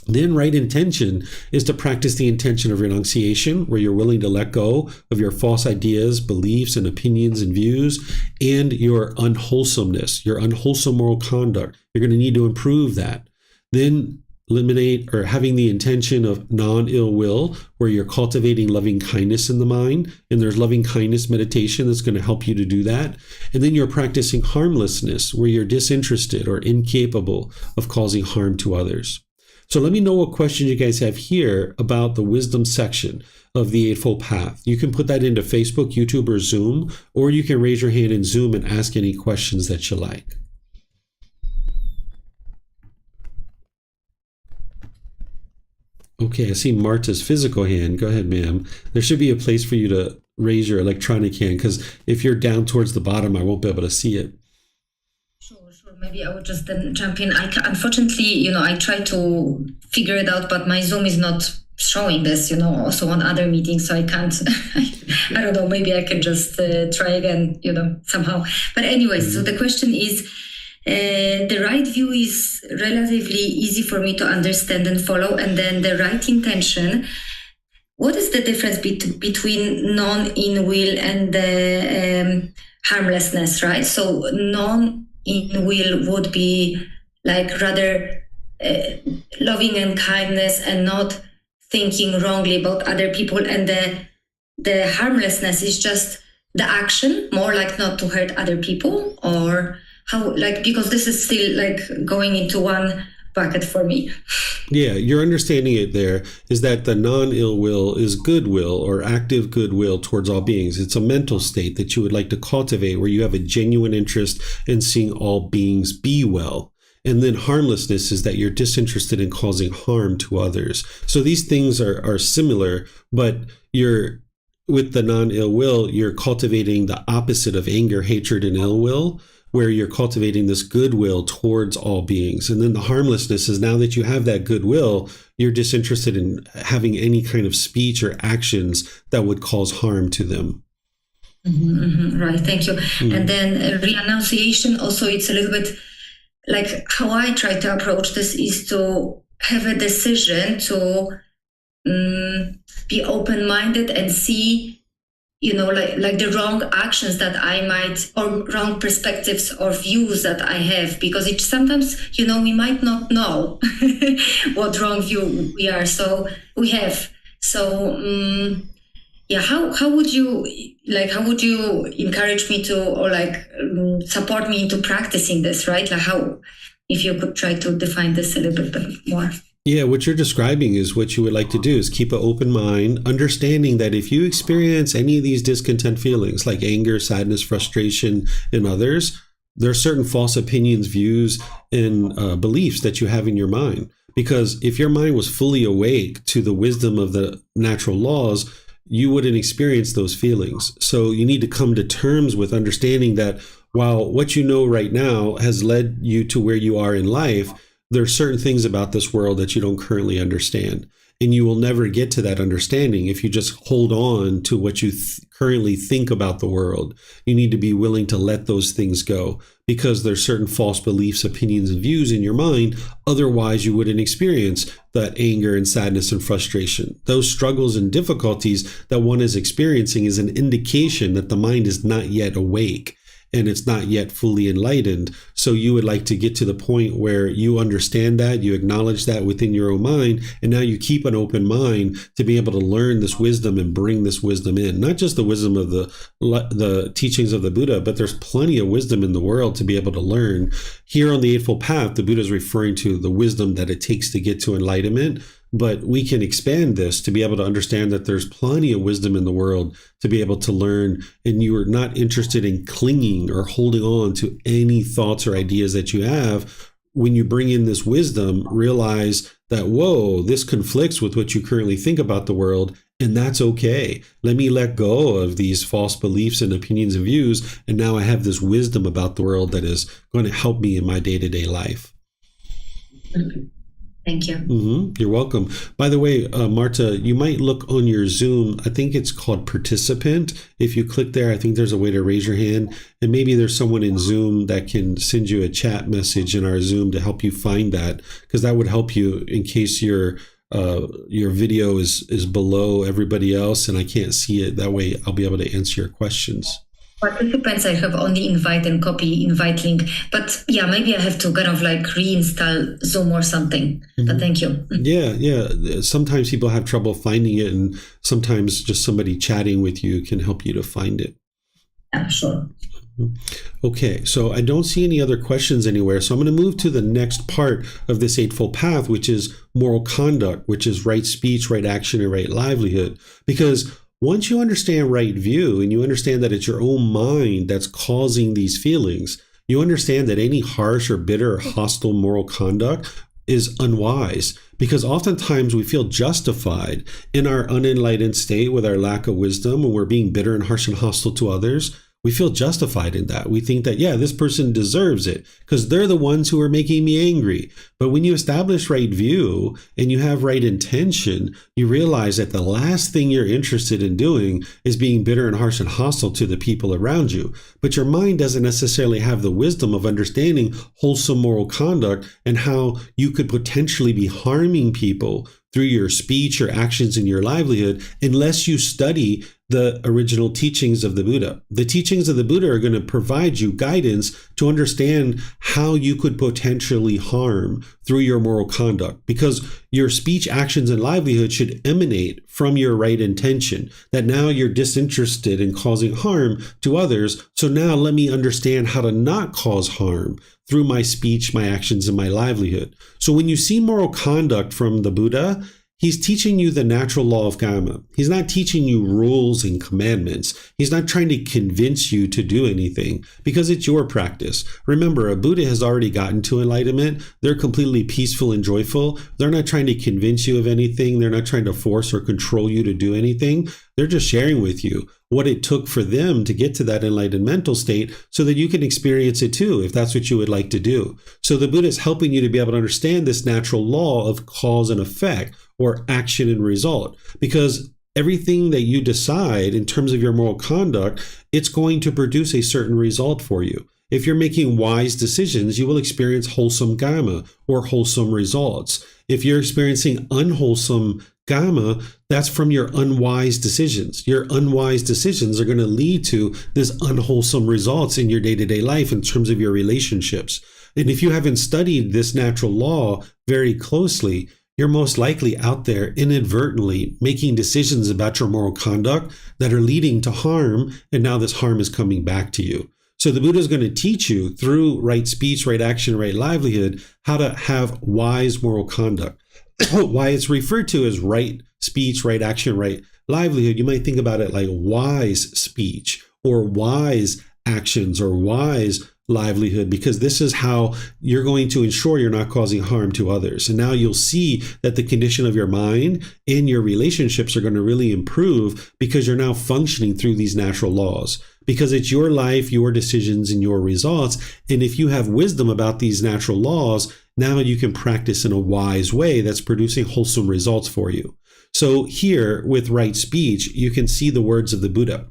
Then right intention is to practice the intention of renunciation, where you're willing to let go of your false ideas, beliefs, and opinions and views, and your unwholesomeness, your unwholesome moral conduct. You're going to need to improve that. Then eliminate or having the intention of non-ill will, where you're cultivating loving kindness in the mind, and there's loving kindness meditation that's going to help you to do that. And then you're practicing harmlessness, where you're disinterested or incapable of causing harm to others. So let me know what questions you guys have here about the wisdom section of the Eightfold Path. You can put that into Facebook, YouTube, or Zoom, or you can raise your hand in Zoom and ask any questions that you like. Okay, I see Marta's physical hand. Go ahead, ma'am. There should be a place for you to raise your electronic hand, because if you're down towards the bottom, I won't be able to see it. Sure. Maybe I would just then jump in. Unfortunately, I try to figure it out, but my Zoom is not showing this, also on other meetings, so I can't, I don't know, maybe I can just try again, somehow. But anyway, So the question is, the right view is relatively easy for me to understand and follow, and then the right intention. What is the difference between non-in will and the harmlessness, right? So non-in will would be like rather loving and kindness and not thinking wrongly about other people, and the harmlessness is just the action, more like not to hurt other people, or how, because this is still going into one bucket for me. Yeah, your understanding it there is that the non-ill will is goodwill or active goodwill towards all beings. It's a mental state that you would like to cultivate, where you have a genuine interest in seeing all beings be well. And then harmlessness is that you're disinterested in causing harm to others. So these things are similar, but with the non-ill will, you're cultivating the opposite of anger, hatred, and ill will, where you're cultivating this goodwill towards all beings. And then the harmlessness is, now that you have that goodwill, you're disinterested in having any kind of speech or actions that would cause harm to them. Right, thank you. And then renunciation, also it's a little bit like how I try to approach this is to have a decision to be open-minded and see, like the wrong actions that I might, or wrong perspectives or views that I have, because it's sometimes, we might not know what wrong view we have. So yeah, how would you encourage me to, or like support me into practicing this, right? Like how, if you could try to define this a little bit more. Yeah, what you're describing is what you would like to do is keep an open mind, understanding that if you experience any of these discontent feelings like anger, sadness, frustration in others, there are certain false opinions, views, and beliefs that you have in your mind. Because if your mind was fully awake to the wisdom of the natural laws, you wouldn't experience those feelings. So you need to come to terms with understanding that while what you know right now has led you to where you are in life, there are certain things about this world that you don't currently understand. And you will never get to that understanding if you just hold on to what you currently think about the world. You need to be willing to let those things go because there's certain false beliefs, opinions, and views in your mind. Otherwise, you wouldn't experience that anger and sadness and frustration. Those struggles and difficulties that one is experiencing is an indication that the mind is not yet awake and it's not yet fully enlightened. So you would like to get to the point where you understand that, you acknowledge that within your own mind, and now you keep an open mind to be able to learn this wisdom and bring this wisdom in. Not just the wisdom of the teachings of the Buddha, but there's plenty of wisdom in the world to be able to learn. Here on the Eightfold Path, the Buddha is referring to the wisdom that it takes to get to enlightenment. But we can expand this to be able to understand that there's plenty of wisdom in the world to be able to learn, and you are not interested in clinging or holding on to any thoughts or ideas that you have. When you bring in this wisdom, realize that, whoa, this conflicts with what you currently think about the world, and that's okay. Let me let go of these false beliefs and opinions and views, and now I have this wisdom about the world that is going to help me in my day-to-day life. Thank you. You're welcome. By the way, Marta, you might look on your Zoom. I think it's called participant. If you click there, I think there's a way to raise your hand. And maybe there's someone in Zoom that can send you a chat message in our Zoom to help you find that, because that would help you in case your video is below everybody else and I can't see it. That way I'll be able to answer your questions. Participants, I have only invite and copy invite link, but yeah, maybe I have to kind of like reinstall Zoom or something. But thank you. Yeah. Sometimes people have trouble finding it, and sometimes just somebody chatting with you can help you to find it. Yeah, sure. Okay, so I don't see any other questions anywhere. So I'm going to move to the next part of this Eightfold Path, which is moral conduct, which is right speech, right action, and right livelihood. Because once you understand right view and you understand that it's your own mind that's causing these feelings, you understand that any harsh or bitter or hostile moral conduct is unwise, because oftentimes we feel justified in our unenlightened state with our lack of wisdom, when we're being bitter and harsh and hostile to others. We feel justified in that. We think that, yeah, this person deserves it because they're the ones who are making me angry. But when you establish right view and you have right intention, you realize that the last thing you're interested in doing is being bitter and harsh and hostile to the people around you. But your mind doesn't necessarily have the wisdom of understanding wholesome moral conduct and how you could potentially be harming people through your speech or actions in your livelihood unless you study the original teachings of the Buddha. The teachings of the Buddha are going to provide you guidance to understand how you could potentially harm through your moral conduct, because your speech, actions, and livelihood should emanate from your right intention, that now you're disinterested in causing harm to others. So now let me understand how to not cause harm through my speech, my actions, and my livelihood. So when you see moral conduct from the Buddha, he's teaching you the natural law of karma. He's not teaching you rules and commandments. He's not trying to convince you to do anything, because it's your practice. Remember, a Buddha has already gotten to enlightenment. They're completely peaceful and joyful. They're not trying to convince you of anything. They're not trying to force or control you to do anything. They're just sharing with you what it took for them to get to that enlightened mental state so that you can experience it too, if that's what you would like to do. So the Buddha is helping you to be able to understand this natural law of cause and effect, or action and result, because everything that you decide in terms of your moral conduct, it's going to produce a certain result for you. If you're making wise decisions, you will experience wholesome karma or wholesome results. If you're experiencing unwholesome karma, that's from your unwise decisions. Your unwise decisions are going to lead to this unwholesome results in your day-to-day life in terms of your relationships. And if you haven't studied this natural law very closely, you're most likely out there inadvertently making decisions about your moral conduct that are leading to harm, and now this harm is coming back to you. So the Buddha is going to teach you through right speech, right action, right livelihood, how to have wise moral conduct. Why it's referred to as right speech, right action, right livelihood, you might think about it like wise speech or wise actions or wise livelihood, because this is how you're going to ensure you're not causing harm to others. And now you'll see that the condition of your mind and your relationships are going to really improve because you're now functioning through these natural laws, because it's your life, your decisions, and your results. And if you have wisdom about these natural laws, now you can practice in a wise way that's producing wholesome results for you. So here with right speech, you can see the words of the Buddha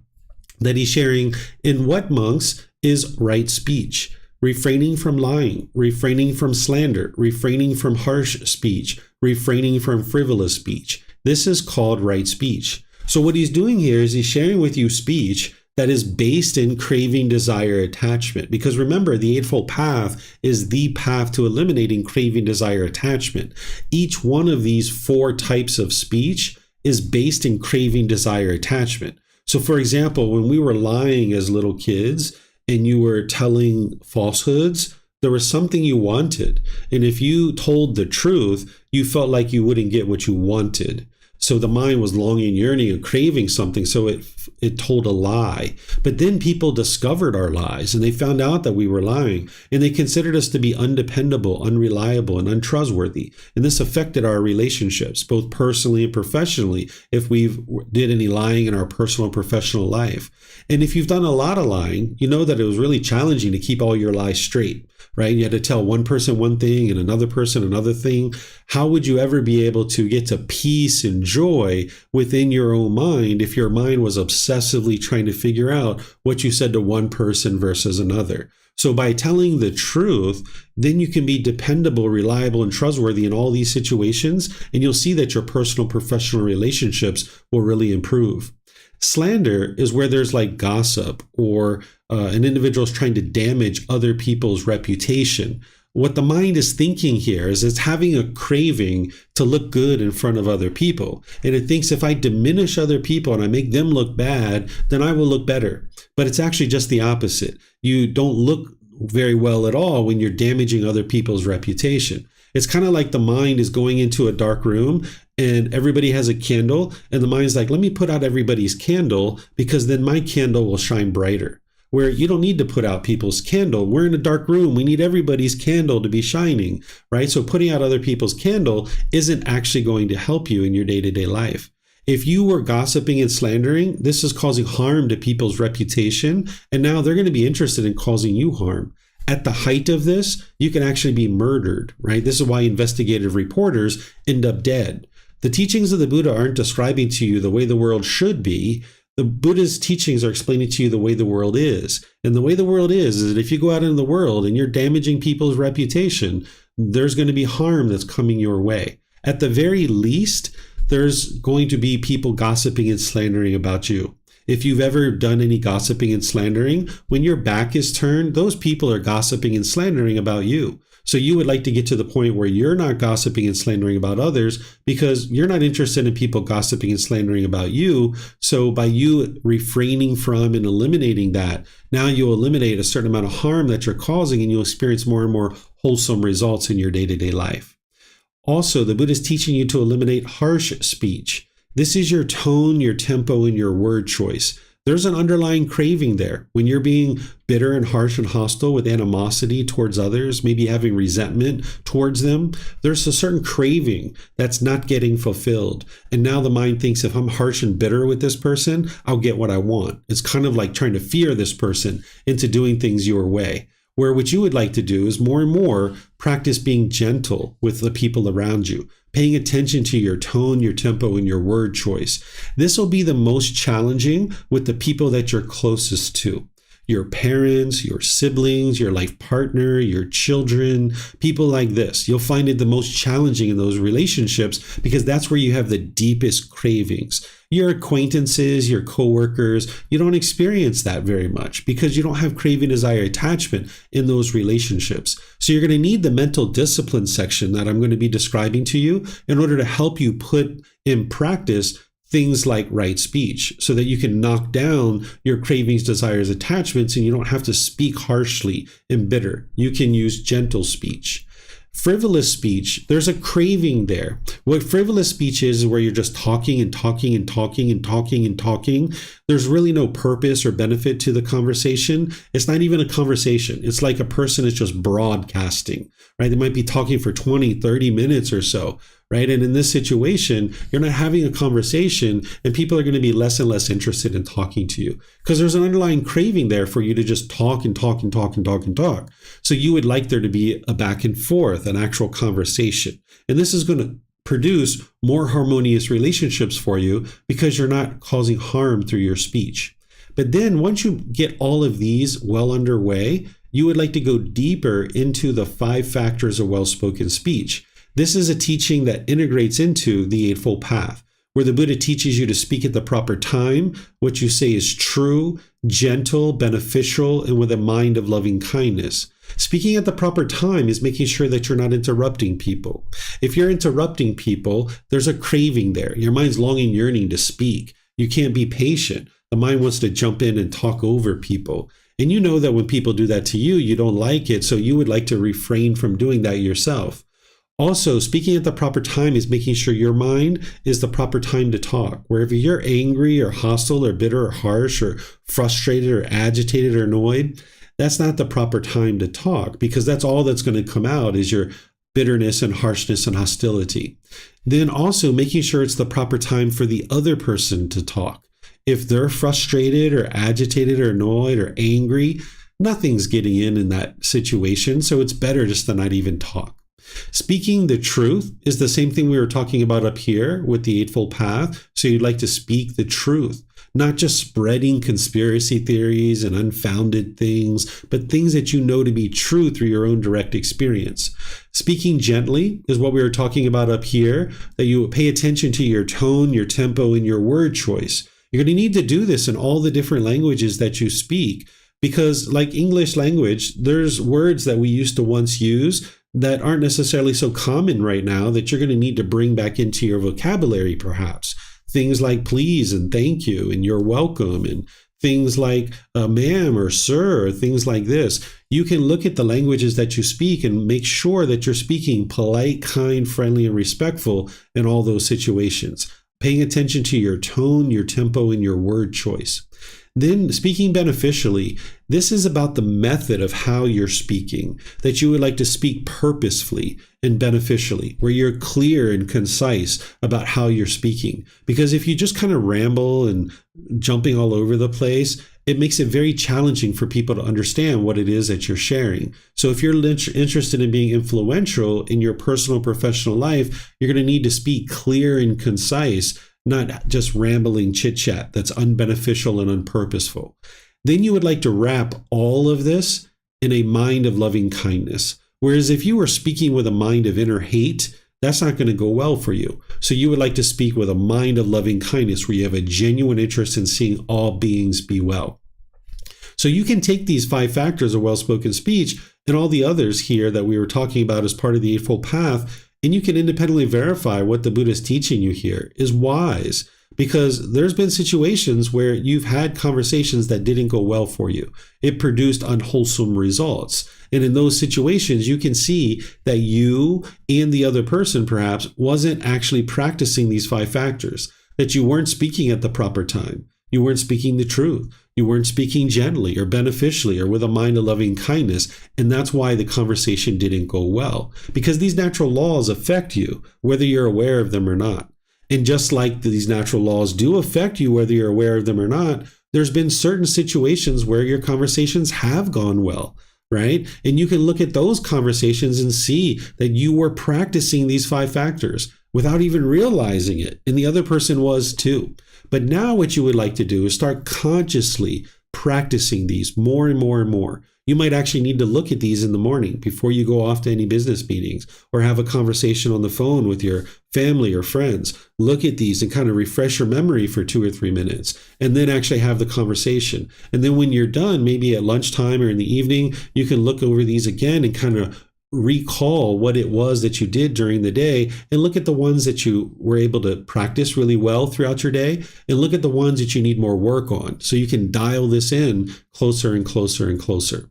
that he's sharing in what, monks, is right speech: refraining from lying, refraining from slander, refraining from harsh speech, refraining from frivolous speech. This is called right speech. So what he's doing here is he's sharing with you speech that is based in craving, desire, attachment. Because remember, the Eightfold Path is the path to eliminating craving, desire, attachment. Each one of these 4 types of speech is based in craving, desire, attachment. So for example, when we were lying as little kids and you were telling falsehoods, there was something you wanted. And if you told the truth, you felt like you wouldn't get what you wanted. So the mind was longing, yearning, and craving something, so it told a lie. But then people discovered our lies, and they found out that we were lying, and they considered us to be undependable, unreliable, and untrustworthy. And this affected our relationships, both personally and professionally, if we did any lying in our personal and professional life. And if you've done a lot of lying, you know that it was really challenging to keep all your lies straight, right? You had to tell one person one thing and another person another thing. How would you ever be able to get to peace and joy within your own mind if your mind was obsessively trying to figure out what you said to one person versus another? So by telling the truth, then you can be dependable, reliable, and trustworthy in all these situations, and you'll see that your personal, professional relationships will really improve. Slander is where there's like gossip or an individual is trying to damage other people's reputation. What the mind is thinking here is it's having a craving to look good in front of other people. And it thinks if I diminish other people and I make them look bad, then I will look better. But it's actually just the opposite. You don't look very well at all when you're damaging other people's reputation. It's kind of like the mind is going into a dark room and everybody has a candle, and the mind's like, let me put out everybody's candle because then my candle will shine brighter. Where you don't need to put out people's candle. We're in a dark room. We need everybody's candle to be shining, right? So putting out other people's candle isn't actually going to help you in your day-to-day life. If you were gossiping and slandering, this is causing harm to people's reputation, and now they're going to be interested in causing you harm. At the height of this, you can actually be murdered, right? This is why investigative reporters end up dead. The teachings of the Buddha aren't describing to you the way the world should be. The Buddha's teachings are explaining to you the way the world is. And the way the world is that if you go out into the world and you're damaging people's reputation, there's going to be harm that's coming your way. At the very least, there's going to be people gossiping and slandering about you. If you've ever done any gossiping and slandering, when your back is turned, those people are gossiping and slandering about you. So you would like to get to the point where you're not gossiping and slandering about others because you're not interested in people gossiping and slandering about you. So by you refraining from and eliminating that, now you'll eliminate a certain amount of harm that you're causing and you'll experience more and more wholesome results in your day-to-day life. Also, the Buddha is teaching you to eliminate harsh speech. This is your tone, your tempo, and your word choice. There's an underlying craving there. When you're being bitter and harsh and hostile with animosity towards others, maybe having resentment towards them, there's a certain craving that's not getting fulfilled. And now the mind thinks if I'm harsh and bitter with this person, I'll get what I want. It's kind of like trying to fear this person into doing things your way. Where what you would like to do is more and more practice being gentle with the people around you, paying attention to your tone, your tempo, and your word choice. This will be the most challenging with the people that you're closest to. your parents, your siblings, your life partner, your children, people like this. You'll find it the most challenging in those relationships because that's where you have the deepest cravings. Your acquaintances, your coworkers, you don't experience that very much because you don't have craving, desire, attachment in those relationships. So you're going to need the mental discipline section that I'm going to be describing to you in order to help you put in practice things like right speech so that you can knock down your cravings, desires, attachments, and you don't have to speak harshly and bitter. You can use gentle speech. Frivolous speech, there's a craving there. What frivolous speech is where you're just talking and talking and talking and talking and talking. There's really no purpose or benefit to the conversation. It's not even a conversation. It's like a person is just broadcasting, right? They might be talking for 20, 30 minutes or so, right? And in this situation, you're not having a conversation and people are going to be less and less interested in talking to you because there's an underlying craving there for you to just talk and talk and talk and talk and talk. So you would like there to be a back and forth, an actual conversation. And this is going to produce more harmonious relationships for you because you're not causing harm through your speech. But then once you get all of these well underway, you would like to go deeper into the 5 factors of well-spoken speech. This is a teaching that integrates into the Eightfold Path, where the Buddha teaches you to speak at the proper time, what you say is true, gentle, beneficial, and with a mind of loving kindness. Speaking at the proper time is making sure that you're not interrupting people. If you're interrupting people, there's a craving there. Your mind's longing, yearning to speak. You can't be patient. The mind wants to jump in and talk over people. And you know that when people do that to you, you don't like it, so you would like to refrain from doing that yourself. Also, speaking at the proper time is making sure your mind is the proper time to talk. Wherever you're angry or hostile or bitter or harsh or frustrated or agitated or annoyed, that's not the proper time to talk because that's all that's going to come out is your bitterness and harshness and hostility. Then also making sure it's the proper time for the other person to talk. If they're frustrated or agitated or annoyed or angry, nothing's getting in that situation. So it's better just to not even talk. Speaking the truth is the same thing we were talking about up here with the Eightfold Path. So you'd like to speak the truth, not just spreading conspiracy theories and unfounded things, but things that you know to be true through your own direct experience. Speaking gently is what we were talking about up here, that you pay attention to your tone, your tempo, and your word choice. You're going to need to do this in all the different languages that you speak, because like English language, there's words that we used to once use that aren't necessarily so common right now that you're going to need to bring back into your vocabulary, perhaps. Things like please and thank you and you're welcome and things like ma'am or sir, or things like this. You can look at the languages that you speak and make sure that you're speaking polite, kind, friendly, and respectful in all those situations. Paying attention to your tone, your tempo, and your word choice. Then speaking beneficially, this is about the method of how you're speaking, that you would like to speak purposefully and beneficially, where you're clear and concise about how you're speaking. Because if you just kind of ramble and jumping all over the place, it makes it very challenging for people to understand what it is that you're sharing. So if you're interested in being influential in your personal professional life, you're going to need to speak clear and concise, not just rambling chit-chat that's unbeneficial and unpurposeful. Then you would like to wrap all of this in a mind of loving kindness. Whereas if you were speaking with a mind of inner hate, that's not going to go well for you. So you would like to speak with a mind of loving kindness where you have a genuine interest in seeing all beings be well. So you can take these 5 factors of well-spoken speech and all the others here that we were talking about as part of the Eightfold Path, and you can independently verify what the Buddha is teaching you here is wise, because there's been situations where you've had conversations that didn't go well for you. It produced unwholesome results. And in those situations, you can see that you and the other person perhaps wasn't actually practicing these 5 factors, that you weren't speaking at the proper time. You weren't speaking the truth. You weren't speaking gently or beneficially or with a mind of loving kindness. And that's why the conversation didn't go well, because these natural laws affect you, whether you're aware of them or not. And just like these natural laws do affect you, whether you're aware of them or not, there's been certain situations where your conversations have gone well, right? And you can look at those conversations and see that you were practicing these 5 factors without even realizing it. And the other person was too. But now what you would like to do is start consciously practicing these more and more and more. You might actually need to look at these in the morning before you go off to any business meetings or have a conversation on the phone with your family or friends. Look at these and kind of refresh your memory for 2 or 3 minutes and then actually have the conversation. And then when you're done, maybe at lunchtime or in the evening, you can look over these again and kind of recall what it was that you did during the day and look at the ones that you were able to practice really well throughout your day and look at the ones that you need more work on so you can dial this in closer and closer and closer.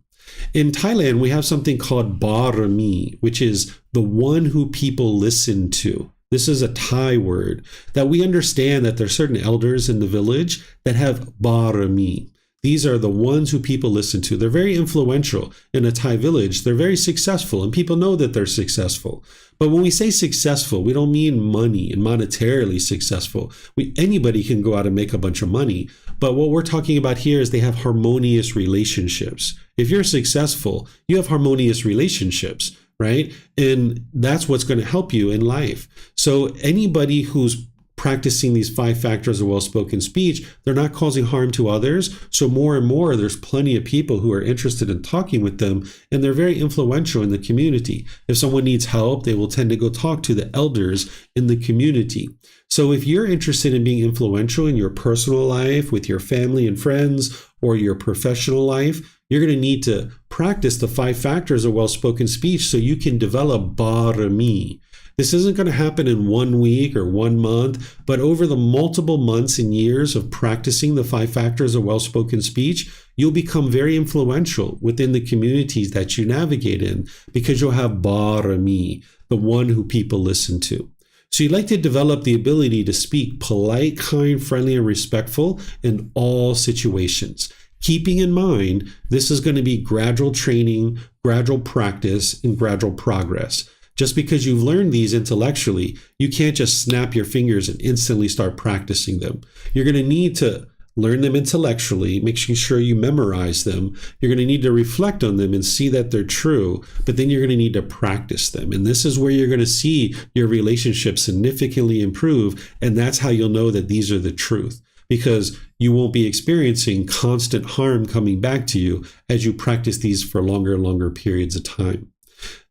In Thailand, we have something called barami, which is the one who people listen to. This is a Thai word that we understand that there are certain elders in the village that have barami. These are the ones who people listen to. They're very influential in a Thai village. They're very successful, and people know that they're successful. But when we say successful, we don't mean money and monetarily successful. Anybody can go out and make a bunch of money. But what we're talking about here is they have harmonious relationships. If you're successful, you have harmonious relationships, right? And that's what's going to help you in life. So anybody who's practicing these 5 factors of well-spoken speech, they're not causing harm to others. So more and more, there's plenty of people who are interested in talking with them, and they're very influential in the community. If someone needs help, they will tend to go talk to the elders in the community. So if you're interested in being influential in your personal life, with your family and friends, or your professional life, you're going to need to practice the 5 factors of well-spoken speech so you can develop barami. This isn't going to happen in 1 week or 1 month, but over the multiple months and years of practicing the 5 factors of well-spoken speech, you'll become very influential within the communities that you navigate in because you'll have barami, the one who people listen to. So you'd like to develop the ability to speak polite, kind, friendly, and respectful in all situations. Keeping in mind, this is going to be gradual training, gradual practice, and gradual progress. Just because you've learned these intellectually, you can't just snap your fingers and instantly start practicing them. You're going to need to learn them intellectually, making sure you memorize them. You're going to need to reflect on them and see that they're true, but then you're going to need to practice them. And this is where you're going to see your relationship significantly improve, and that's how you'll know that these are the truth, because you won't be experiencing constant harm coming back to you as you practice these for longer and longer periods of time.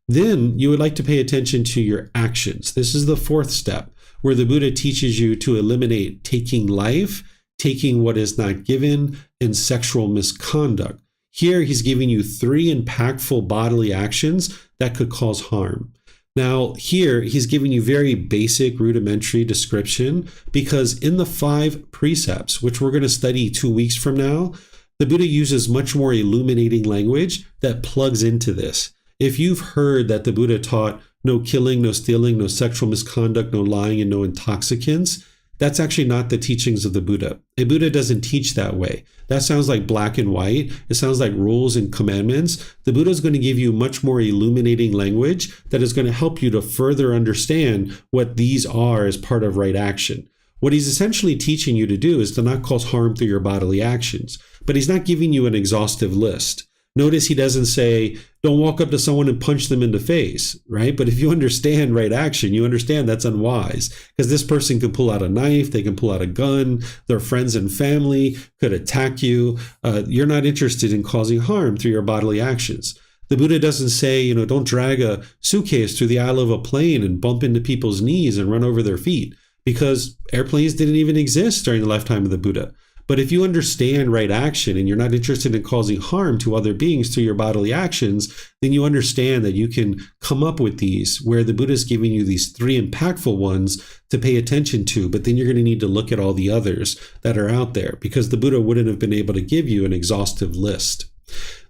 Then you would like to pay attention to your actions. This is the 4th step, where the Buddha teaches you to eliminate taking life, taking what is not given, and sexual misconduct. Here, he's giving you 3 impactful bodily actions that could cause harm. Now, here, he's giving you very basic, rudimentary description because in the 5 precepts, which we're going to study 2 weeks from now, the Buddha uses much more illuminating language that plugs into this. If you've heard that the Buddha taught no killing, no stealing, no sexual misconduct, no lying, and no intoxicants, that's actually not the teachings of the Buddha. A Buddha doesn't teach that way. That sounds like black and white. It sounds like rules and commandments. The Buddha is going to give you much more illuminating language that is going to help you to further understand what these are as part of right action. What he's essentially teaching you to do is to not cause harm through your bodily actions, but he's not giving you an exhaustive list. Notice he doesn't say, don't walk up to someone and punch them in the face, right? But if you understand right action, you understand that's unwise because this person can pull out a knife, they can pull out a gun, their friends and family could attack you. You're not interested in causing harm through your bodily actions. The Buddha doesn't say, don't drag a suitcase through the aisle of a plane and bump into people's knees and run over their feet because airplanes didn't even exist during the lifetime of the Buddha. But if you understand right action and you're not interested in causing harm to other beings through your bodily actions, then you understand that you can come up with these where the Buddha is giving you these 3 impactful ones to pay attention to, but then you're going to need to look at all the others that are out there because the Buddha wouldn't have been able to give you an exhaustive list.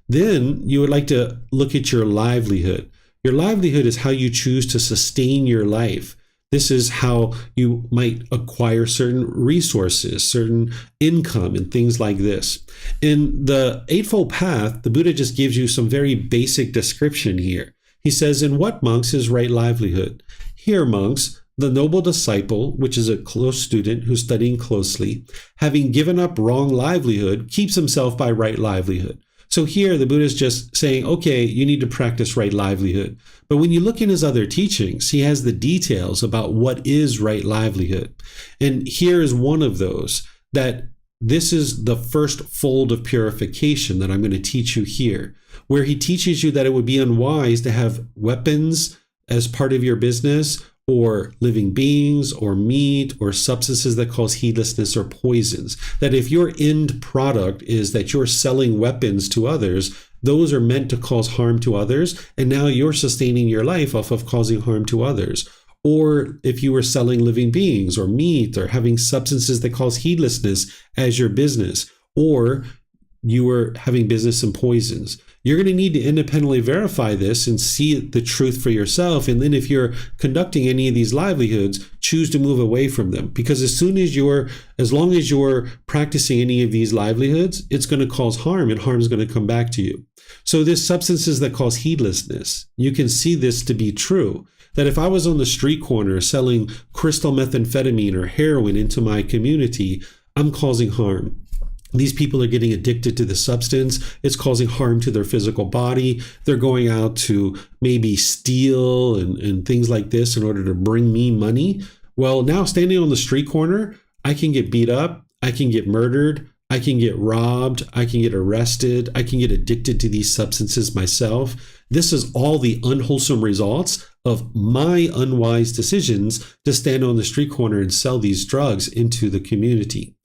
Then you would like to look at your livelihood. Your livelihood is how you choose to sustain your life. This is how you might acquire certain resources, certain income, and things like this. In the Eightfold Path, the Buddha just gives you some very basic description here. He says, in what, monks, is right livelihood? Here, monks, the noble disciple, which is a close student who's studying closely, having given up wrong livelihood, keeps himself by right livelihood. So here the Buddha is just saying, okay, you need to practice right livelihood. But when you look in his other teachings, he has the details about what is right livelihood. And here is one of those, that this is the first fold of purification that I'm going to teach you here, where he teaches you that it would be unwise to have weapons as part of your business, or living beings, or meat, or substances that cause heedlessness or poisons. That if your end product is that you're selling weapons to others, those are meant to cause harm to others, and now you're sustaining your life off of causing harm to others. Or if you were selling living beings or meat, or having substances that cause heedlessness as your business, or you were having business in poisons, you're going to need to independently verify this and see the truth for yourself. And then if you're conducting any of these livelihoods, choose to move away from them. Because as long as you're practicing any of these livelihoods, it's going to cause harm, and harm is going to come back to you. So there's substances that cause heedlessness. You can see this to be true. That if I was on the street corner selling crystal methamphetamine or heroin into my community, I'm causing harm. These people are getting addicted to the substance. It's causing harm to their physical body. They're going out to maybe steal and things like this in order to bring me money. Well, now standing on the street corner, I can get beat up. I can get murdered. I can get robbed. I can get arrested. I can get addicted to these substances myself. This is all the unwholesome results of my unwise decisions to stand on the street corner and sell these drugs into the community.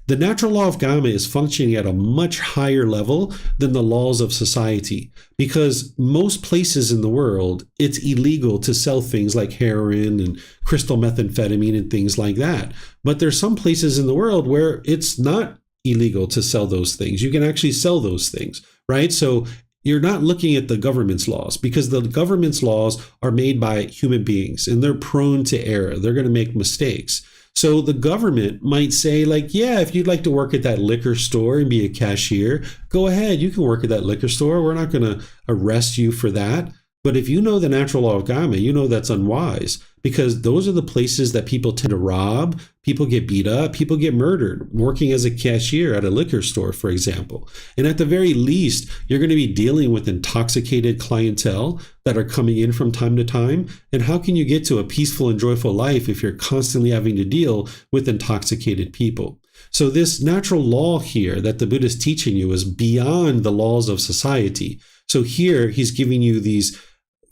The natural law of Gotama is functioning at a much higher level than the laws of society, because most places in the world, it's illegal to sell things like heroin and crystal methamphetamine and things like that. But there's some places in the world where it's not illegal to sell those things. You can actually sell those things, right? So you're not looking at the government's laws, because the government's laws are made by human beings and they're prone to error. They're going to make mistakes. So the government might say, like, yeah, if you'd like to work at that liquor store and be a cashier, go ahead. You can work at that liquor store. We're not going to arrest you for that. But if you know the natural law of Gotama, you know that's unwise, because those are the places that people tend to rob, people get beat up, people get murdered, working as a cashier at a liquor store, for example. And at the very least, you're going to be dealing with intoxicated clientele that are coming in from time to time. And how can you get to a peaceful and joyful life if you're constantly having to deal with intoxicated people? So this natural law here that the Buddha is teaching you is beyond the laws of society. So here he's giving you these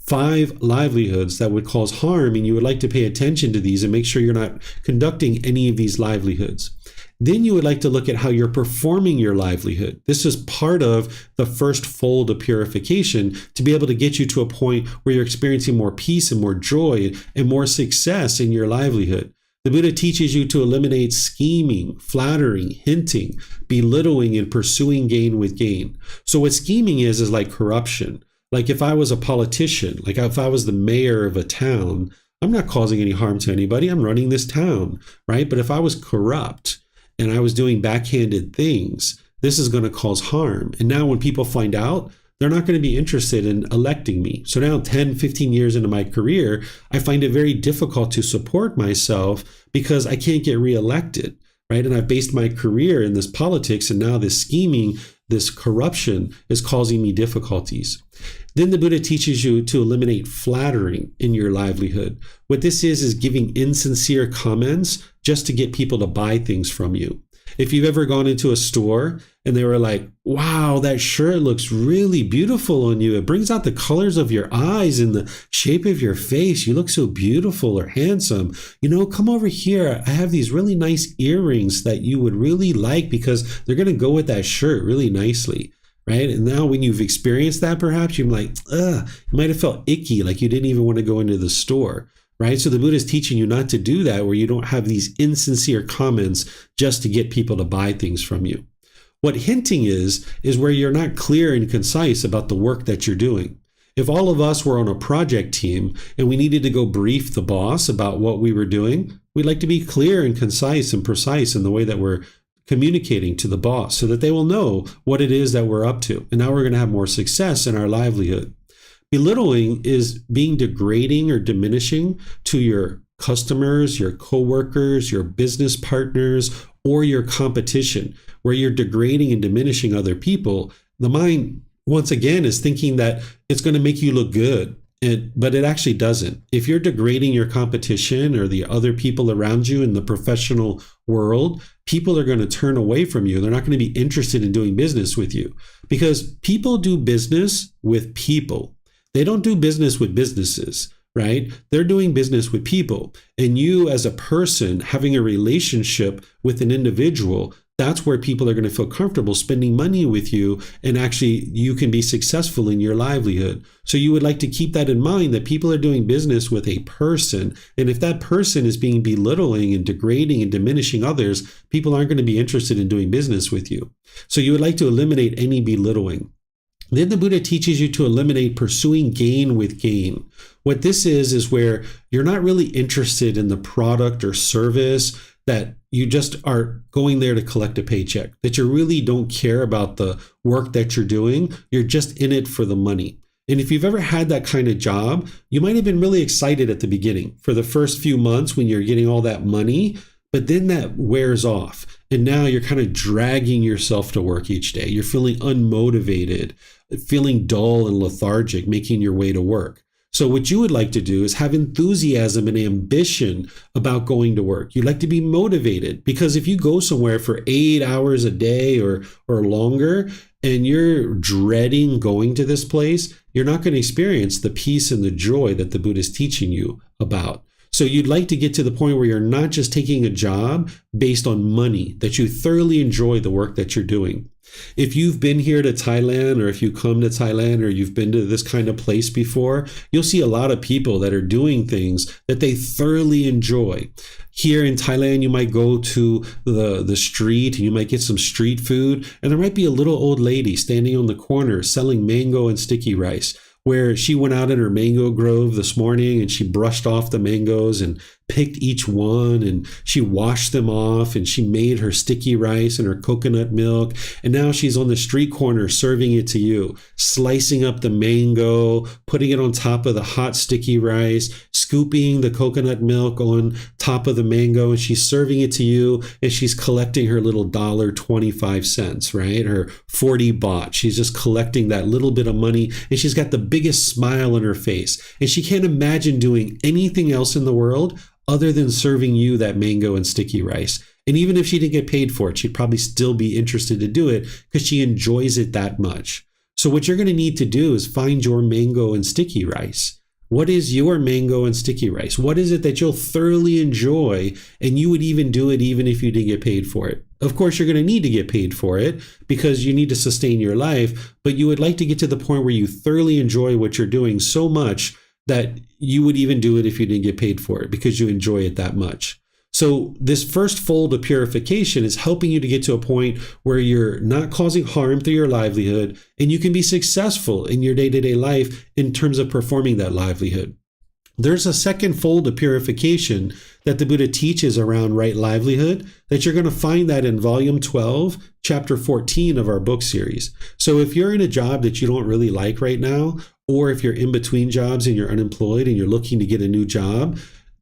5 livelihoods that would cause harm, and you would like to pay attention to these and make sure you're not conducting any of these livelihoods. Then you would like to look at how you're performing your livelihood. This is part of the first fold of purification, to be able to get you to a point where you're experiencing more peace and more joy and more success in your livelihood. The Buddha teaches you to eliminate scheming, flattering, hinting, belittling, and pursuing gain with gain. So what scheming is like corruption. Like if I was a politician, like if I was the mayor of a town, I'm not causing any harm to anybody. I'm running this town, right? But if I was corrupt and I was doing backhanded things, this is going to cause harm. And now when people find out, they're not going to be interested in electing me. So now 10, 15 years into my career, I find it very difficult to support myself because I can't get reelected, right? And I've based my career in this politics, and now this scheming, this corruption is causing me difficulties. Then the Buddha teaches you to eliminate flattering in your livelihood. What this is giving insincere comments just to get people to buy things from you. If you've ever gone into a store and they were like, wow, that shirt looks really beautiful on you. It brings out the colors of your eyes and the shape of your face. You look so beautiful or handsome. You know, come over here. I have these really nice earrings that you would really like because they're going to go with that shirt really nicely, right? And now when you've experienced that, perhaps you're like, you might have felt icky, like you didn't even want to go into the store. Right? So the Buddha is teaching you not to do that, where you don't have these insincere comments just to get people to buy things from you. What hinting is where you're not clear and concise about the work that you're doing. If all of us were on a project team and we needed to go brief the boss about what we were doing, we'd like to be clear and concise and precise in the way that we're communicating to the boss so that they will know what it is that we're up to. And now we're going to have more success in our livelihood. Belittling is being degrading or diminishing to your customers, your coworkers, your business partners, or your competition, where you're degrading and diminishing other people. The mind, once again, is thinking that it's going to make you look good. But it actually doesn't. If you're degrading your competition or the other people around you in the professional world, people are going to turn away from you. They're not going to be interested in doing business with you, because people do business with people. They don't do business with businesses, right? They're doing business with people. And you as a person having a relationship with an individual, that's where people are going to feel comfortable spending money with you, and actually you can be successful in your livelihood. So you would like to keep that in mind, that people are doing business with a person. And if that person is being belittling and degrading and diminishing others, people aren't going to be interested in doing business with you. So you would like to eliminate any belittling. Then the Buddha teaches you to eliminate pursuing gain with gain. What this is where you're not really interested in the product or service, that you just are going there to collect a paycheck, that you really don't care about the work that you're doing. You're just in it for the money. And if you've ever had that kind of job, you might have been really excited at the beginning for the first few months when you're getting all that money, but then that wears off. And now you're kind of dragging yourself to work each day. You're feeling unmotivated, feeling dull and lethargic, making your way to work. So what you would like to do is have enthusiasm and ambition about going to work. You'd like to be motivated, because if you go somewhere for 8 hours a day or longer and you're dreading going to this place, you're not going to experience the peace and the joy that the Buddha is teaching you about. So you'd like to get to the point where you're not just taking a job based on money, that you thoroughly enjoy the work that you're doing. If you've been here to Thailand, or if you come to Thailand, or you've been to this kind of place before, you'll see a lot of people that are doing things that they thoroughly enjoy. Here in Thailand, you might go to the street and you might get some street food, and there might be a little old lady standing on the corner selling mango and sticky rice, where she went out in her mango grove this morning and she brushed off the mangoes and picked each one, and she washed them off, and she made her sticky rice and her coconut milk. And now she's on the street corner serving it to you, slicing up the mango, putting it on top of the hot sticky rice, scooping the coconut milk on top of the mango, and she's serving it to you, and she's collecting her little $1.25, right? Her 40 baht. She's just collecting that little bit of money, and she's got the biggest smile on her face. And she can't imagine doing anything else in the world other than serving you that mango and sticky rice. And even if she didn't get paid for it, she'd probably still be interested to do it because she enjoys it that much. So what you're going to need to do is find your mango and sticky rice. What is your mango and sticky rice? What is it that you'll thoroughly enjoy, and you would even do it even if you didn't get paid for it? Of course, you're going to need to get paid for it because you need to sustain your life, but you would like to get to the point where you thoroughly enjoy what you're doing so much that you would even do it if you didn't get paid for it because you enjoy it that much. So this first fold of purification is helping you to get to a point where you're not causing harm through your livelihood, and you can be successful in your day-to-day life in terms of performing that livelihood. There's a second fold of purification that the Buddha teaches around right livelihood that you're going to find that in volume 12, chapter 14 of our book series. So if you're in a job that you don't really like right now, or if you're in between jobs and you're unemployed and you're looking to get a new job,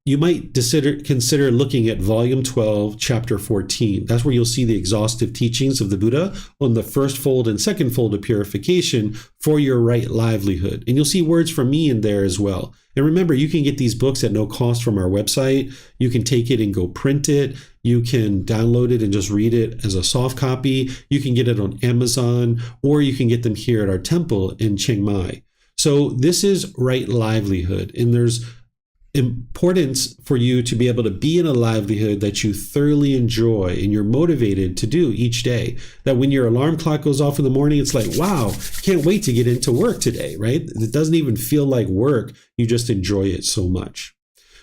you might consider looking at volume 12, chapter 14. That's where you'll see the exhaustive teachings of the Buddha on the first fold and second fold of purification for your right livelihood. And you'll see words from me in there as well. And remember, you can get these books at no cost from our website. You can take it and go print it. You can download it and just read it as a soft copy. You can get it on Amazon, or you can get them here at our temple in Chiang Mai. So this is right livelihood, and there's importance for you to be able to be in a livelihood that you thoroughly enjoy and you're motivated to do each day. That when your alarm clock goes off in the morning, it's like, wow, can't wait to get into work today, right? It doesn't even feel like work. You just enjoy it so much.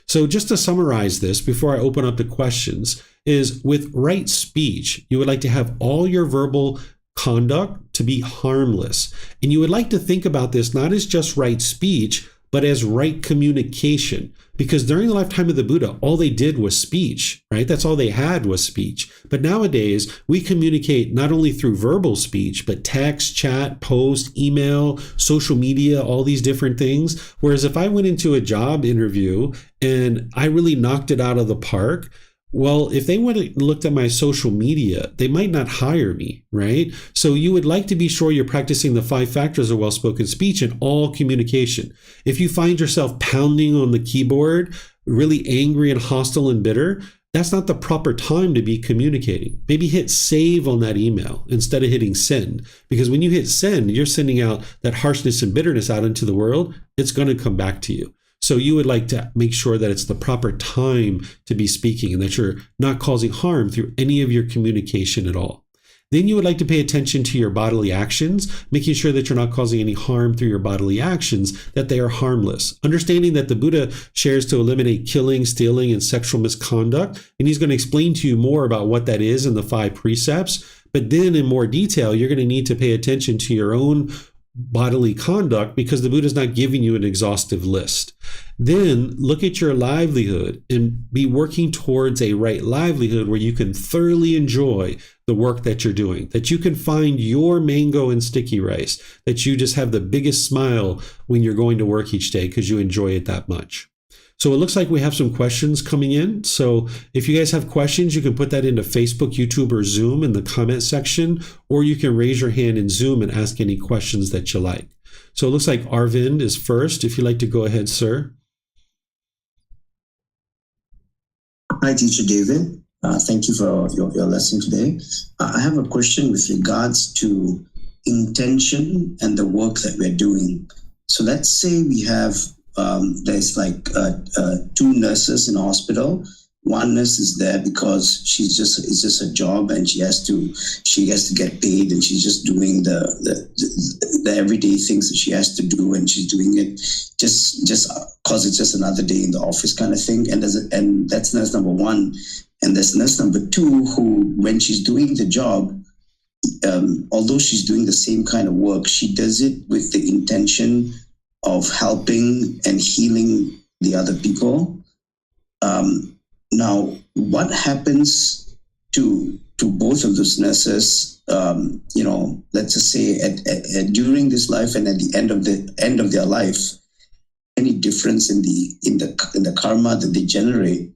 So just to summarize this before I open up to questions, is with right speech, you would like to have all your verbal conduct to be harmless. And you would like to think about this not as just right speech, but as right communication. Because during the lifetime of the Buddha, all they did was speech, right? That's all they had was speech. But nowadays, we communicate not only through verbal speech, but text, chat, post, email, social media, all these different things. Whereas if I went into a job interview and I really knocked it out of the park, Well, if they would have looked at my social media, they might not hire me, right? So you would like to be sure you're practicing the 5 factors of well-spoken speech in all communication. If you find yourself pounding on the keyboard, really angry and hostile and bitter, that's not the proper time to be communicating. Maybe hit save on that email instead of hitting send. Because when you hit send, you're sending out that harshness and bitterness out into the world. It's going to come back to you. So you would like to make sure that it's the proper time to be speaking and that you're not causing harm through any of your communication at all. Then you would like to pay attention to your bodily actions, making sure that you're not causing any harm through your bodily actions, that they are harmless. Understanding that the Buddha shares to eliminate killing, stealing, and sexual misconduct. And he's going to explain to you more about what that is in the 5 precepts. But then in more detail, you're going to need to pay attention to your own bodily conduct because the Buddha is not giving you an exhaustive list. Then look at your livelihood and be working towards a right livelihood where you can thoroughly enjoy the work that you're doing, that you can find your mango and sticky rice, that you just have the biggest smile when you're going to work each day because you enjoy it that much. So it looks like we have some questions coming in. So if you guys have questions, you can put that into Facebook, YouTube, or Zoom in the comment section, or you can raise your hand in Zoom and ask any questions that you like. So it looks like Arvind is first. If you'd like to go ahead, sir. Hi, Teacher David. Thank you for your lesson today. I have a question with regards to intention and the work that we're doing. So let's say we have there's like 2 nurses in a hospital. One nurse is there because it's just a job and she has to get paid, and she's just doing the everyday things that she has to do, and she's doing it just cause it's just another day in the office kind of thing. And that's nurse number 1. And there's nurse number 2 who, when she's doing the job, although she's doing the same kind of work, she does it with the intention of helping and healing the other people. Now, what happens to both of those nurses? Let's just say during this life and at the end of their life, any difference in the karma that they generate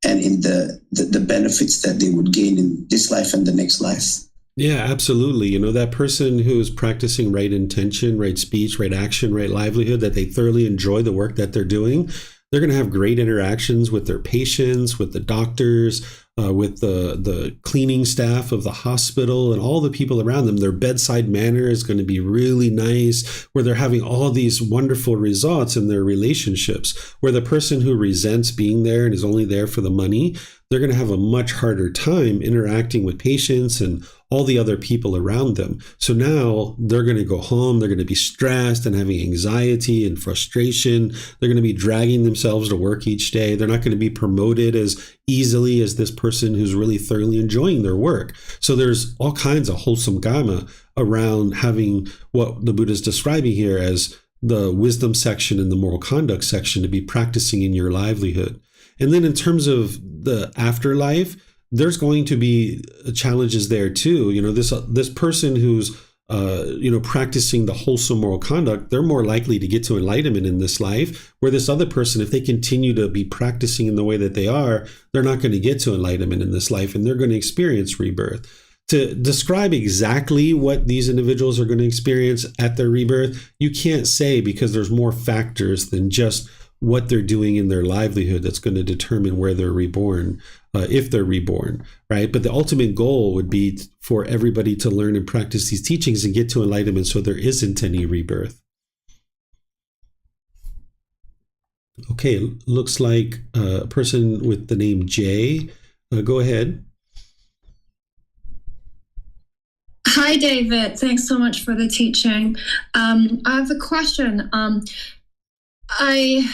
and in the benefits that they would gain in this life and the next life? Yeah, absolutely. That person who is practicing right intention, right speech, right action, right livelihood, that they thoroughly enjoy the work that they're doing, they're going to have great interactions with their patients, with the doctors, with the cleaning staff of the hospital and all the people around them. Their bedside manner is going to be really nice, where they're having all these wonderful results in their relationships, where the person who resents being there and is only there for the money, they're going to have a much harder time interacting with patients and all the other people around them. So now they're going to go home, they're going to be stressed and having anxiety and frustration. They're going to be dragging themselves to work each day. They're not going to be promoted as easily as this person who's really thoroughly enjoying their work. So there's all kinds of wholesome Dhamma around having what the Buddha is describing here as the wisdom section and the moral conduct section to be practicing in your livelihood. And then in terms of the afterlife, there's going to be challenges there too. This person who's practicing the wholesome moral conduct, they're more likely to get to enlightenment in this life, where this other person, if they continue to be practicing in the way that they are, they're not going to get to enlightenment in this life, and they're going to experience rebirth. To describe exactly what these individuals are going to experience at their rebirth, you can't say, because there's more factors than just what they're doing in their livelihood that's going to determine where they're reborn, if they're reborn, right? But the ultimate goal would be for everybody to learn and practice these teachings and get to enlightenment so there isn't any rebirth. Okay, looks like a person with the name Jay. Go ahead. Hi, David. Thanks so much for the teaching. I have a question. I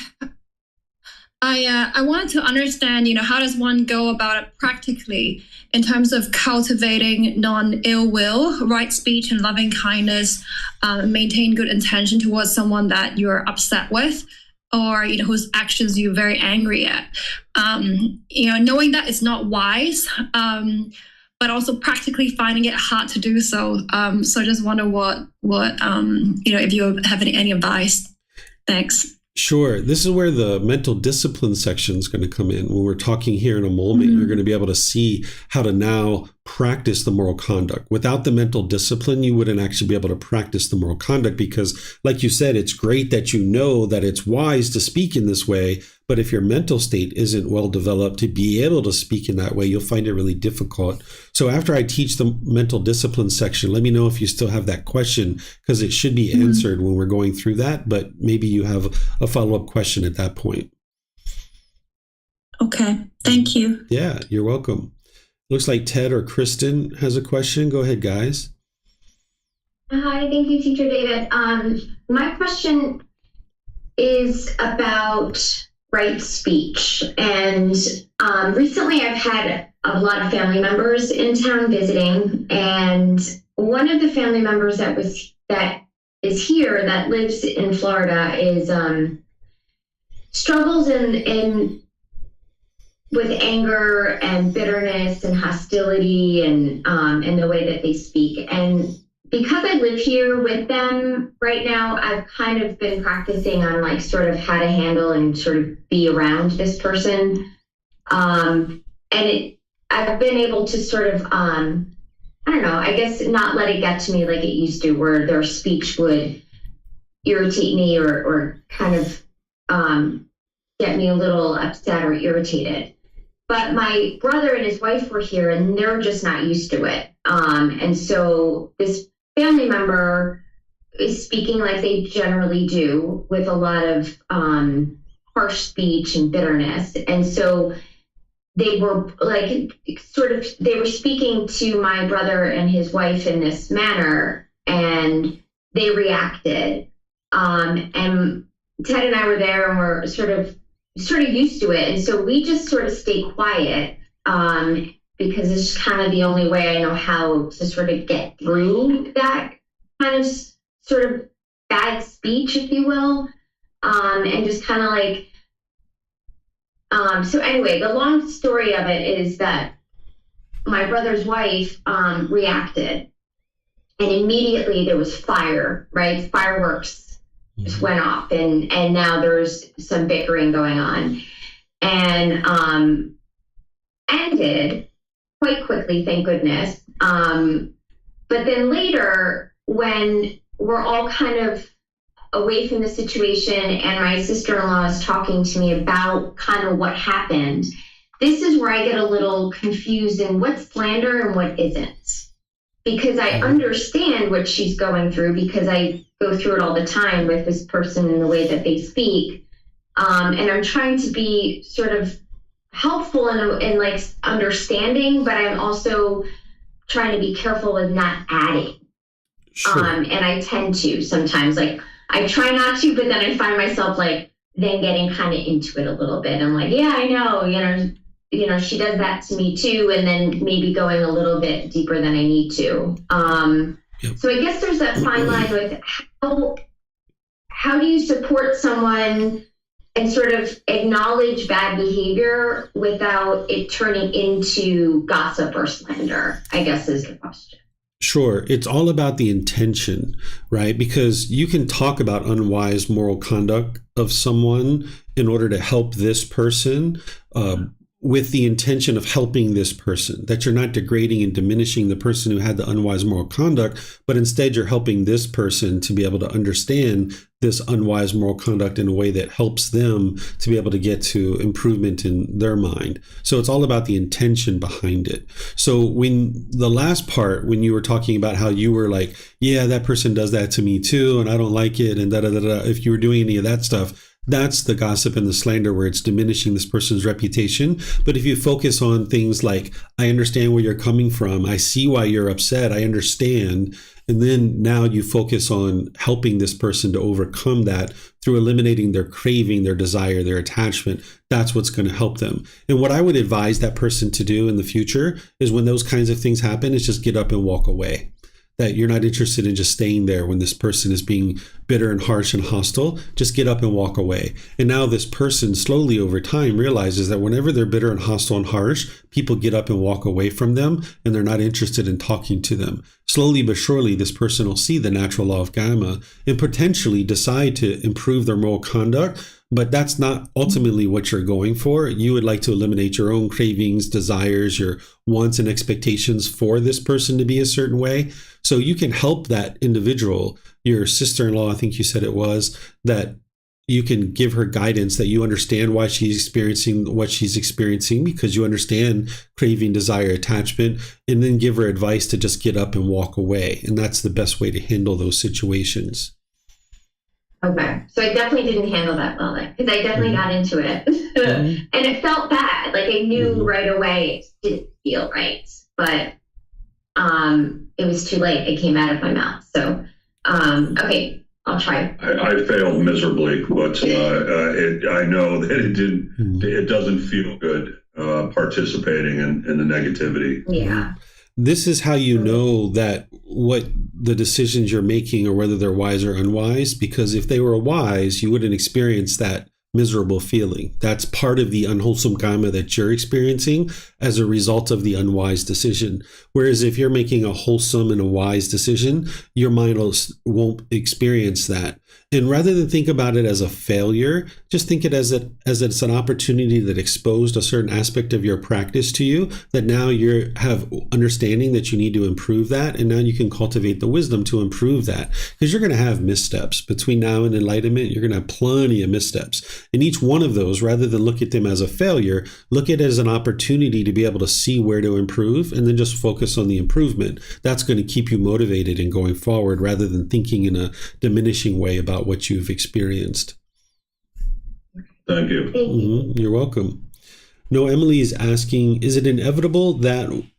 wanted to understand, how does one go about it practically in terms of cultivating non-ill will, right speech, and loving kindness, maintain good intention towards someone that you're upset with, or whose actions you're very angry at. Knowing that it's not wise, but also practically finding it hard to do so. So I just wonder what if you have any advice. Thanks. Sure. This is where the mental discipline section is going to come in. When we're talking here in a moment, you're going to be able to see how to now practice the moral conduct. Without the mental discipline, you wouldn't actually be able to practice the moral conduct because, like you said, it's great that you know that it's wise to speak in this way. But if your mental state isn't well developed to be able to speak in that way, you'll find it really difficult. So after I teach the mental discipline section, let me know if you still have that question, because it should be answered when we're going through that. But maybe you have a follow-up question at that point. Okay. Thank you. Yeah, you're welcome. Looks like Ted or Kristen has a question. Go ahead, guys. Hi, thank you, Teacher David. My question is about right speech. And recently I've had a lot of family members in town visiting, and one of the family members that is here, that lives in Florida, is struggles in with anger and bitterness and hostility and the way that they speak. And because I live here with them right now, I've kind of been practicing on like sort of how to handle and sort of be around this person. I've been able to sort of, I don't know, I guess not let it get to me like it used to, where their speech would irritate me or kind of get me a little upset or irritated. But my brother and his wife were here, and they're just not used to it. And so this family member is speaking like they generally do, with a lot of harsh speech and bitterness. And so they were like, they were speaking to my brother and his wife in this manner, and they reacted. And Ted and I were there, and we're sort of used to it. And so we just sort of stay quiet, because it's kind of the only way I know how to sort of get through that kind of sort of bad speech, if you will. And just kind of like, so anyway, the long story of it is that my brother's wife reacted, and immediately there was fire, right? Fireworks just went off, and now there's some bickering going on, and ended quite quickly, thank goodness. But then later, when we're all kind of away from the situation and my sister-in-law is talking to me about kind of what happened, this is where I get a little confused in what's slander and what isn't. Because I understand what she's going through, because I go through it all the time with this person and the way that they speak. And I'm trying to be sort of helpful and like understanding, but I'm also trying to be careful with not adding. Sure. And I tend to sometimes, like, I try not to, but then I find myself like then getting kind of into it a little bit. I'm like, yeah, I know, she does that to me too. And then maybe going a little bit deeper than I need to. Yep. So I guess there's that fine line with how do you support someone and sort of acknowledge bad behavior without it turning into gossip or slander, I guess is the question. Sure. It's all about the intention, right? Because you can talk about unwise moral conduct of someone in order to help this person, with the intention of helping this person, that you're not degrading and diminishing the person who had the unwise moral conduct, but instead you're helping this person to be able to understand this unwise moral conduct in a way that helps them to be able to get to improvement in their mind. So it's all about the intention behind it. So when the last part, when you were talking about how you were like, yeah, that person does that to me too, and I don't like it, and if you were doing any of that stuff, that's the gossip and the slander, where it's diminishing this person's reputation. But if you focus on things like, I understand where you're coming from, I see why you're upset, I understand, and then now you focus on helping this person to overcome that through eliminating their craving, their desire, their attachment, that's what's going to help them. And what I would advise that person to do in the future is, when those kinds of things happen, is just get up and walk away. That you're not interested in just staying there when this person is being bitter and harsh and hostile, just get up and walk away. And now this person slowly over time realizes that whenever they're bitter and hostile and harsh, people get up and walk away from them, and they're not interested in talking to them. Slowly but surely, this person will see the natural law of karma and potentially decide to improve their moral conduct. But that's not ultimately what you're going for. You would like to eliminate your own cravings, desires, your wants and expectations for this person to be a certain way. So you can help that individual, your sister-in-law, I think you said it was, that you can give her guidance, that you understand why she's experiencing what she's experiencing because you understand craving, desire, attachment, and then give her advice to just get up and walk away. And that's the best way to handle those situations. Okay. So I definitely didn't handle that well, because I definitely got into it. And it felt bad. Like I knew right away it didn't feel right. But it was too late. It came out of my mouth. So, okay, I'll try. I failed miserably, but I know that it doesn't feel good participating in the negativity. Yeah. This is how you know that what the decisions you're making or whether they're wise or unwise, because if they were wise, you wouldn't experience that miserable feeling. That's part of the unwholesome karma that you're experiencing as a result of the unwise decision. Whereas if you're making a wholesome and a wise decision, your mind won't experience that. And rather than think about it as a failure, just think it as it's an opportunity that exposed a certain aspect of your practice to you, that now you have understanding that you need to improve that. And now you can cultivate the wisdom to improve that, because you're going to have missteps between now and enlightenment. You're going to have plenty of missteps. And each one of those, rather than look at them as a failure, look at it as an opportunity to be able to see where to improve and then just focus on the improvement. That's going to keep you motivated in going forward rather than thinking in a diminishing way about what you've experienced. Thank you. You're welcome. No, Emily is asking, is it inevitable then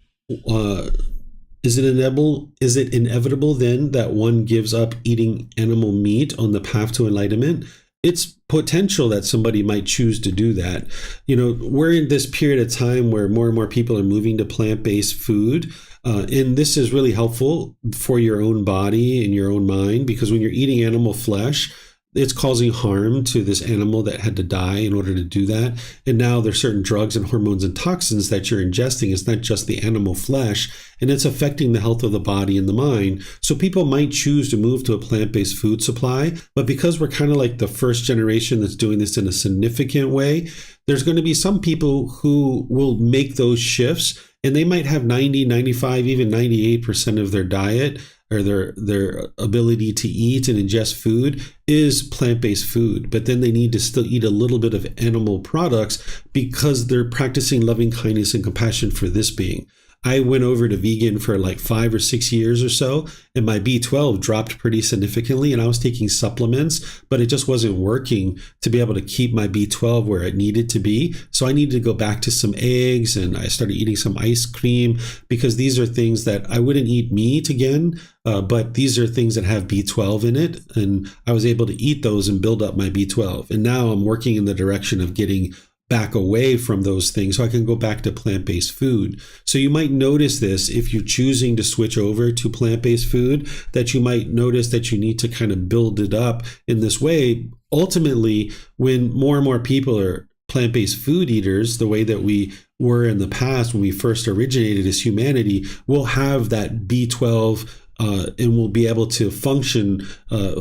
that one gives up eating animal meat on the path to enlightenment? It's potential that somebody might choose to do that. We're in this period of time where more and more people are moving to plant-based food. And this is really helpful for your own body and your own mind, because when you're eating animal flesh, it's causing harm to this animal that had to die in order to do that. And now there's certain drugs and hormones and toxins that you're ingesting. It's not just the animal flesh, and it's affecting the health of the body and the mind. So people might choose to move to a plant-based food supply, but because we're kind of like the first generation that's doing this in a significant way, there's going to be some people who will make those shifts, and they might have 90, 95, even 98% of their diet or their ability to eat and ingest food is plant-based food. But then they need to still eat a little bit of animal products because they're practicing loving kindness and compassion for this being. I went over to vegan for like 5 or 6 years or so, and my B12 dropped pretty significantly, and I was taking supplements, but it just wasn't working to be able to keep my B12 where it needed to be. So I needed to go back to some eggs, and I started eating some ice cream, because these are things that I wouldn't eat meat again, but these are things that have B12 in it, and I was able to eat those and build up my B12. And now I'm working in the direction of getting back away from those things so I can go back to plant-based food. So you might notice this if you're choosing to switch over to plant-based food, that you might notice that you need to kind of build it up in this way. Ultimately, when more and more people are plant-based food eaters, the way that we were in the past when we first originated as humanity, we'll have that B12 and we'll be able to function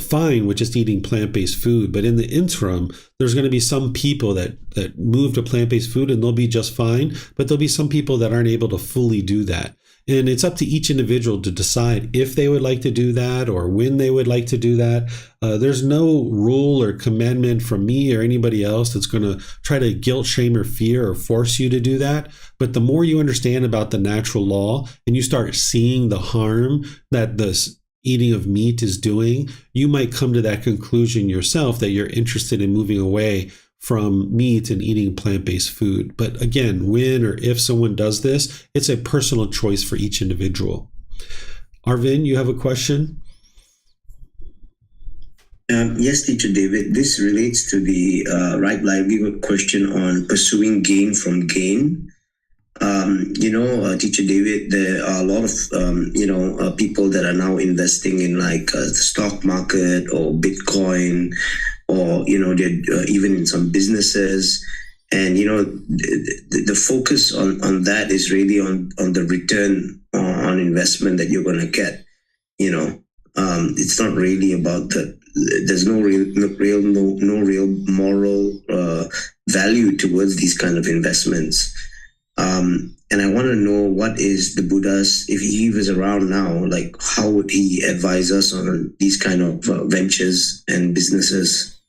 fine with just eating plant-based food. But in the interim, there's going to be some people that move to plant-based food and they'll be just fine, but there'll be some people that aren't able to fully do that. And it's up to each individual to decide if they would like to do that or when they would like to do that. There's no rule or commandment from me or anybody else that's going to try to guilt, shame, or fear or force you to do that. But the more you understand about the natural law and you start seeing the harm that this eating of meat is doing, you might come to that conclusion yourself that you're interested in moving away from meat and eating plant-based food. But again, when or if someone does this, it's a personal choice for each individual. Arvind, you have a question? Yes, Teacher David. This relates to the right livelihood question on pursuing gain from gain. Teacher David, there are a lot of, people that are now investing in like the stock market or Bitcoin, or, they're even in some businesses. And, the focus on that is really on the return on investment that you're going to get. It's not really about there's no real moral value towards these kind of investments. And I want to know, what is the Buddha's, if he was around now, like how would he advise us on these kind of ventures and businesses?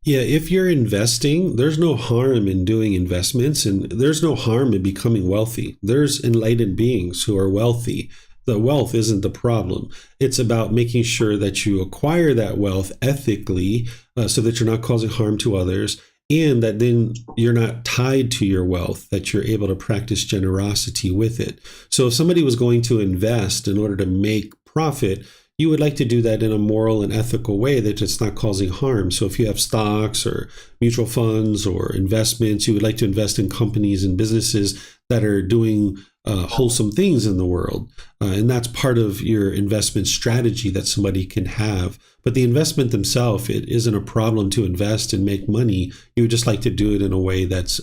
Yeah, if you're investing, there's no harm in doing investments, and there's no harm in becoming wealthy. There's enlightened beings who are wealthy. The wealth isn't the problem. It's about making sure that you acquire that wealth ethically, so that you're not causing harm to others, and that then you're not tied to your wealth, that you're able to practice generosity with it. So if somebody was going to invest in order to make profit, you would like to do that in a moral and ethical way that it's not causing harm. So if you have stocks or mutual funds or investments, you would like to invest in companies and businesses that are doing wholesome things in the world. And that's part of your investment strategy that somebody can have. But the investment themselves, it isn't a problem to invest and make money. You would just like to do it in a way that's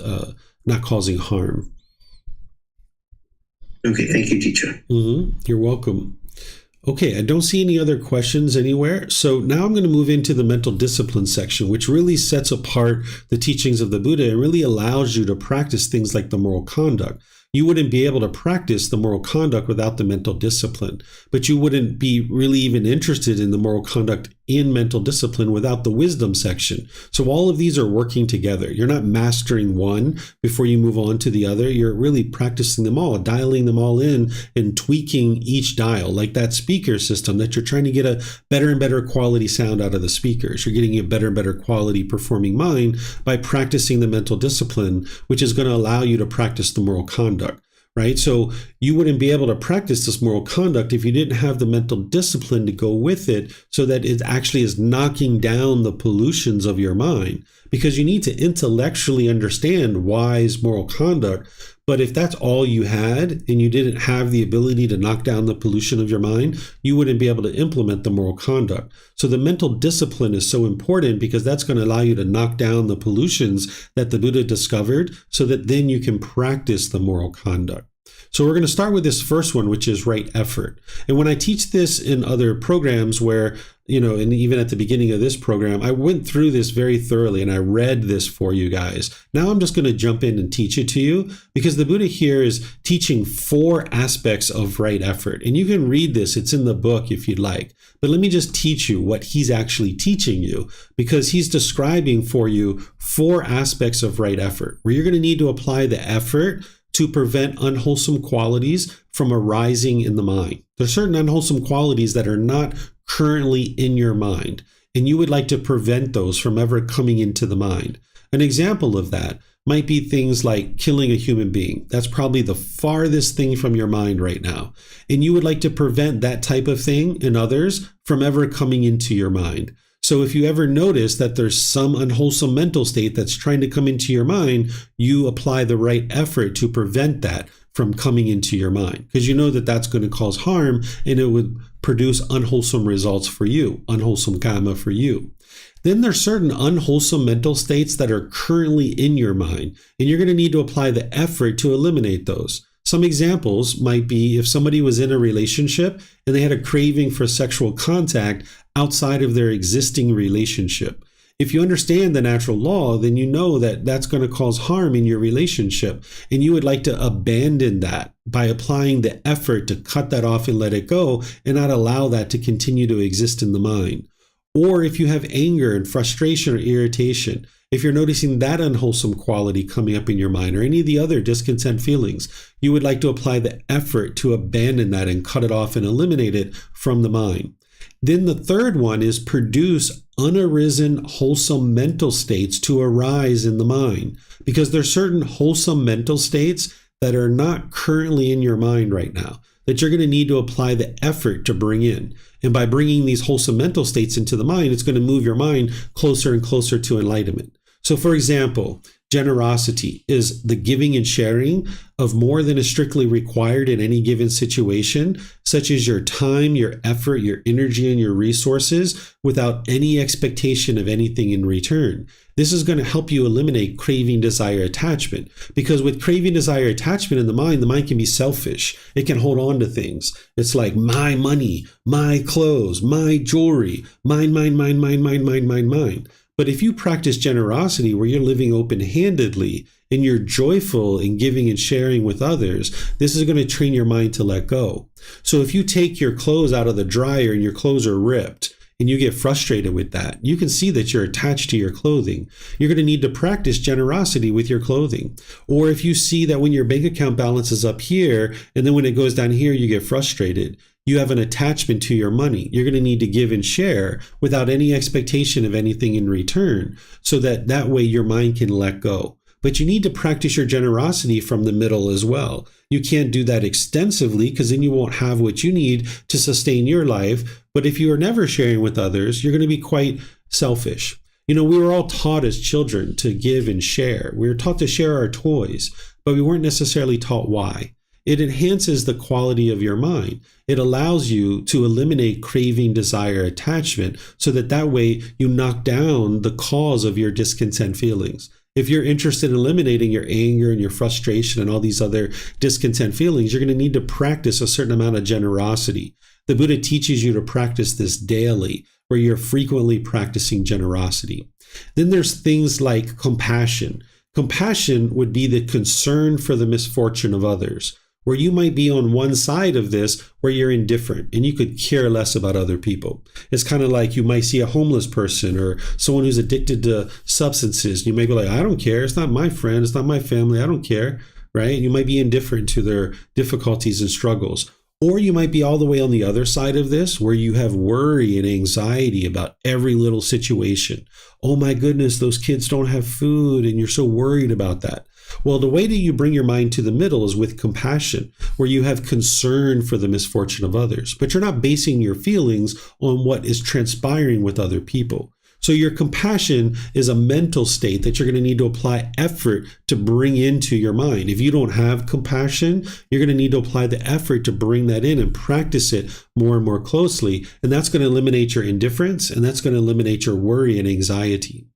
not causing harm. Okay, thank you, teacher. You're welcome. Okay, I don't see any other questions anywhere. So now I'm going to move into the mental discipline section, which really sets apart the teachings of the Buddha and really allows you to practice things like the moral conduct. You wouldn't be able to practice the moral conduct without the mental discipline, but you wouldn't be really even interested in the moral conduct in mental discipline without the wisdom section. So all of these are working together. You're not mastering one before you move on to the other. You're really practicing them all, dialing them all in and tweaking each dial, like that speaker system that you're trying to get a better and better quality sound out of the speakers. You're getting a better and better quality performing mind by practicing the mental discipline, which is going to allow you to practice the moral conduct. Right? So you wouldn't be able to practice this moral conduct if you didn't have the mental discipline to go with it, so that it actually is knocking down the pollutions of your mind, because you need to intellectually understand wise moral conduct. But if that's all you had and you didn't have the ability to knock down the pollution of your mind, you wouldn't be able to implement the moral conduct. So the mental discipline is so important, because that's going to allow you to knock down the pollutions that the Buddha discovered, so that then you can practice the moral conduct. So we're going to start with this first one, which is right effort. And when I teach this in other programs where, and even at the beginning of this program, I went through this very thoroughly and I read this for you guys. Now I'm just going to jump in and teach it to you, because the Buddha here is teaching 4 aspects of right effort. And you can read this, it's in the book if you'd like. But let me just teach you what he's actually teaching you, because he's describing for you 4 aspects of right effort, where you're going to need to apply the effort to prevent unwholesome qualities from arising in the mind. There are certain unwholesome qualities that are not currently in your mind, and you would like to prevent those from ever coming into the mind. An example of that might be things like killing a human being. That's probably the farthest thing from your mind right now. And you would like to prevent that type of thing in others from ever coming into your mind. So if you ever notice that there's some unwholesome mental state that's trying to come into your mind, you apply the right effort to prevent that from coming into your mind, because you know that that's going to cause harm and it would produce unwholesome results for you, unwholesome karma for you. Then there's certain unwholesome mental states that are currently in your mind, and you're going to need to apply the effort to eliminate those. Some examples might be if somebody was in a relationship and they had a craving for sexual contact outside of their existing relationship. If you understand the natural law, then you know that that's going to cause harm in your relationship, and you would like to abandon that by applying the effort to cut that off and let it go and not allow that to continue to exist in the mind. Or if you have anger and frustration or irritation, if you're noticing that unwholesome quality coming up in your mind or any of the other discontent feelings, you would like to apply the effort to abandon that and cut it off and eliminate it from the mind. Then the third one is produce unarisen wholesome mental states to arise in the mind, because there's certain wholesome mental states that are not currently in your mind right now that you're going to need to apply the effort to bring in. And by bringing these wholesome mental states into the mind, it's going to move your mind closer and closer to enlightenment. So for example, Generosity is the giving and sharing of more than is strictly required in any given situation, such as your time, your effort, your energy, and your resources, without any expectation of anything in return. This is going to help you eliminate craving, desire, attachment. Because with craving, desire, attachment in the mind can be selfish. It can hold on to things. It's like my money, my clothes, my jewelry, mine, mine, mine, mine, mine, mine, mine, mine. But if you practice generosity where you're living open-handedly and you're joyful in giving and sharing with others, this is going to train your mind to let go. So if you take your clothes out of the dryer and your clothes are ripped and you get frustrated with that, you can see that you're attached to your clothing. You're going to need to practice generosity with your clothing. Or if you see that when your bank account balance is up here and then when it goes down here, you get frustrated, you have an attachment to your money. You're going to need to give and share without any expectation of anything in return, so that way your mind can let go. But you need to practice your generosity from the middle as well. You can't do that extensively because then you won't have what you need to sustain your life. But if you are never sharing with others, you're going to be quite selfish. We were all taught as children to give and share. We were taught to share our toys, but we weren't necessarily taught why. It enhances the quality of your mind. It allows you to eliminate craving, desire, attachment, so that way you knock down the cause of your discontent feelings. If you're interested in eliminating your anger and your frustration and all these other discontent feelings, you're going to need to practice a certain amount of generosity. The Buddha teaches you to practice this daily, where you're frequently practicing generosity. Then there's things like compassion. Compassion would be the concern for the misfortune of others, where you might be on one side of this where you're indifferent and you could care less about other people. It's kind of like you might see a homeless person or someone who's addicted to substances. You might be like, I don't care. It's not my friend. It's not my family. I don't care, right? You might be indifferent to their difficulties and struggles. Or you might be all the way on the other side of this, where you have worry and anxiety about every little situation. Oh my goodness, those kids don't have food, and you're so worried about that. Well, the way that you bring your mind to the middle is with compassion, where you have concern for the misfortune of others, but you're not basing your feelings on what is transpiring with other people. So your compassion is a mental state that you're going to need to apply effort to bring into your mind. If you don't have compassion, you're going to need to apply the effort to bring that in and practice it more and more closely. And that's going to eliminate your indifference, and that's going to eliminate your worry and anxiety.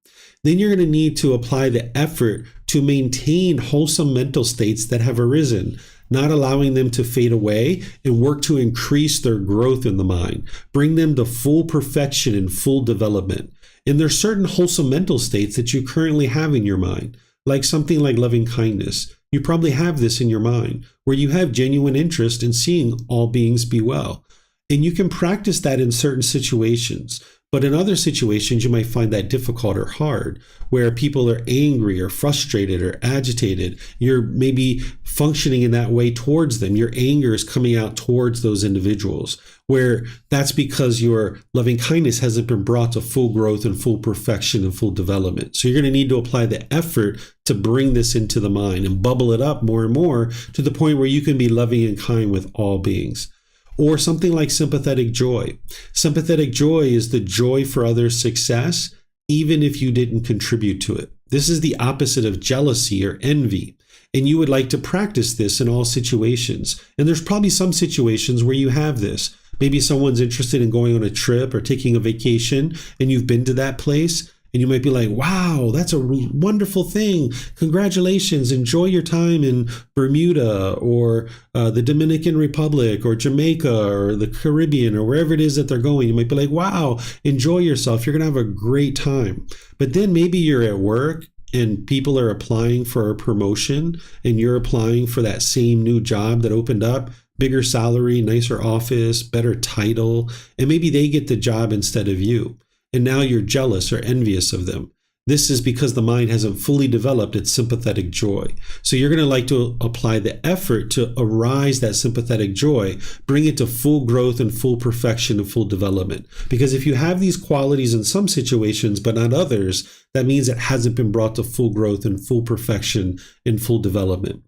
Then you're going to need to apply the effort to maintain wholesome mental states that have arisen, not allowing them to fade away, and work to increase their growth in the mind, bring them to full perfection and full development. And there's certain wholesome mental states that you currently have in your mind, like something like loving kindness. You probably have this in your mind, where you have genuine interest in seeing all beings be well. And you can practice that in certain situations. But in other situations, you might find that difficult or hard, where people are angry or frustrated or agitated. You're maybe functioning in that way towards them. Your anger is coming out towards those individuals, where that's because your loving kindness hasn't been brought to full growth and full perfection and full development. So you're going to need to apply the effort to bring this into the mind and bubble it up more and more to the point where you can be loving and kind with all beings. Or something like sympathetic joy. Sympathetic joy is the joy for others' success, even if you didn't contribute to it. This is the opposite of jealousy or envy. And you would like to practice this in all situations. And there's probably some situations where you have this. Maybe someone's interested in going on a trip or taking a vacation, and you've been to that place. And you might be like, wow, that's a wonderful thing. Congratulations. Enjoy your time in Bermuda or the Dominican Republic or Jamaica or the Caribbean or wherever it is that they're going. You might be like, wow, enjoy yourself. You're going to have a great time. But then maybe you're at work and people are applying for a promotion and you're applying for that same new job that opened up. Bigger salary, nicer office, better title. And maybe they get the job instead of you. And now you're jealous or envious of them. This is because the mind hasn't fully developed its sympathetic joy. So you're going to like to apply the effort to arise that sympathetic joy, bring it to full growth and full perfection and full development. Because if you have these qualities in some situations but not others, that means it hasn't been brought to full growth and full perfection and full development.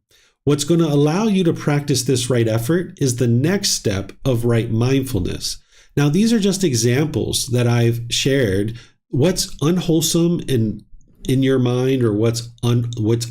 What's going to allow you to practice this right effort is the next step of right mindfulness. Now, these are just examples that I've shared. What's unwholesome and in your mind or what's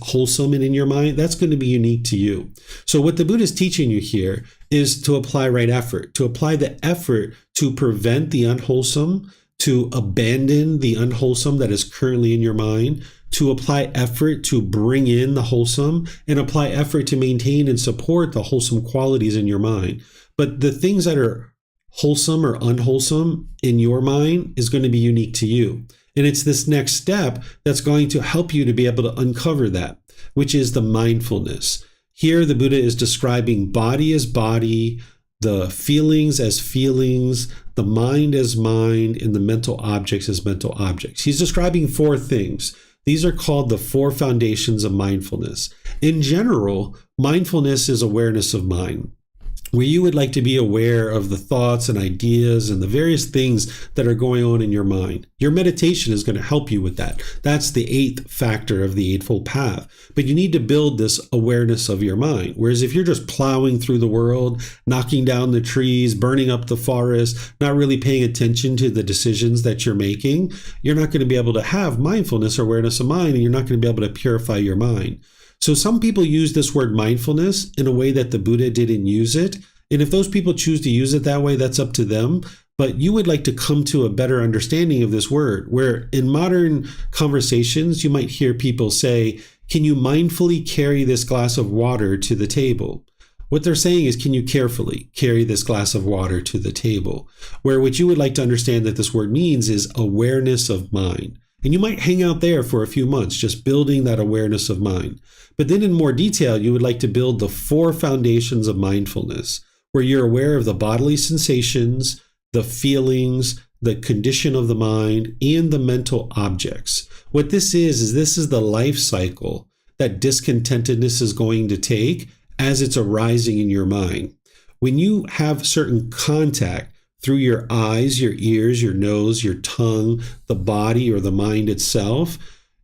wholesome in your mind, that's going to be unique to you. So what the Buddha is teaching you here is to apply right effort, to apply the effort to prevent the unwholesome, to abandon the unwholesome that is currently in your mind, to apply effort to bring in the wholesome, and apply effort to maintain and support the wholesome qualities in your mind. But the things that are wholesome or unwholesome in your mind is going to be unique to you. And it's this next step that's going to help you to be able to uncover that, which is the mindfulness. Here, the Buddha is describing body as body, the feelings as feelings, the mind as mind, and the mental objects as mental objects. He's describing 4 things. These are called the 4 foundations of mindfulness. In general, mindfulness is awareness of mind, where you would like to be aware of the thoughts and ideas and the various things that are going on in your mind. Your meditation is going to help you with that. That's the 8th factor of the Eightfold Path. But you need to build this awareness of your mind. Whereas if you're just plowing through the world, knocking down the trees, burning up the forest, not really paying attention to the decisions that you're making, you're not going to be able to have mindfulness or awareness of mind, and you're not going to be able to purify your mind. So some people use this word mindfulness in a way that the Buddha didn't use it. And if those people choose to use it that way, that's up to them. But you would like to come to a better understanding of this word, where in modern conversations, you might hear people say, can you mindfully carry this glass of water to the table? What they're saying is, can you carefully carry this glass of water to the table? Where what you would like to understand that this word means is awareness of mind. And you might hang out there for a few months, just building that awareness of mind. But then in more detail, you would like to build the 4 foundations of mindfulness, where you're aware of the bodily sensations, the feelings, the condition of the mind, and the mental objects. What this is this is the life cycle that discontentedness is going to take as it's arising in your mind. When you have certain contact through your eyes, your ears, your nose, your tongue, the body, or the mind itself,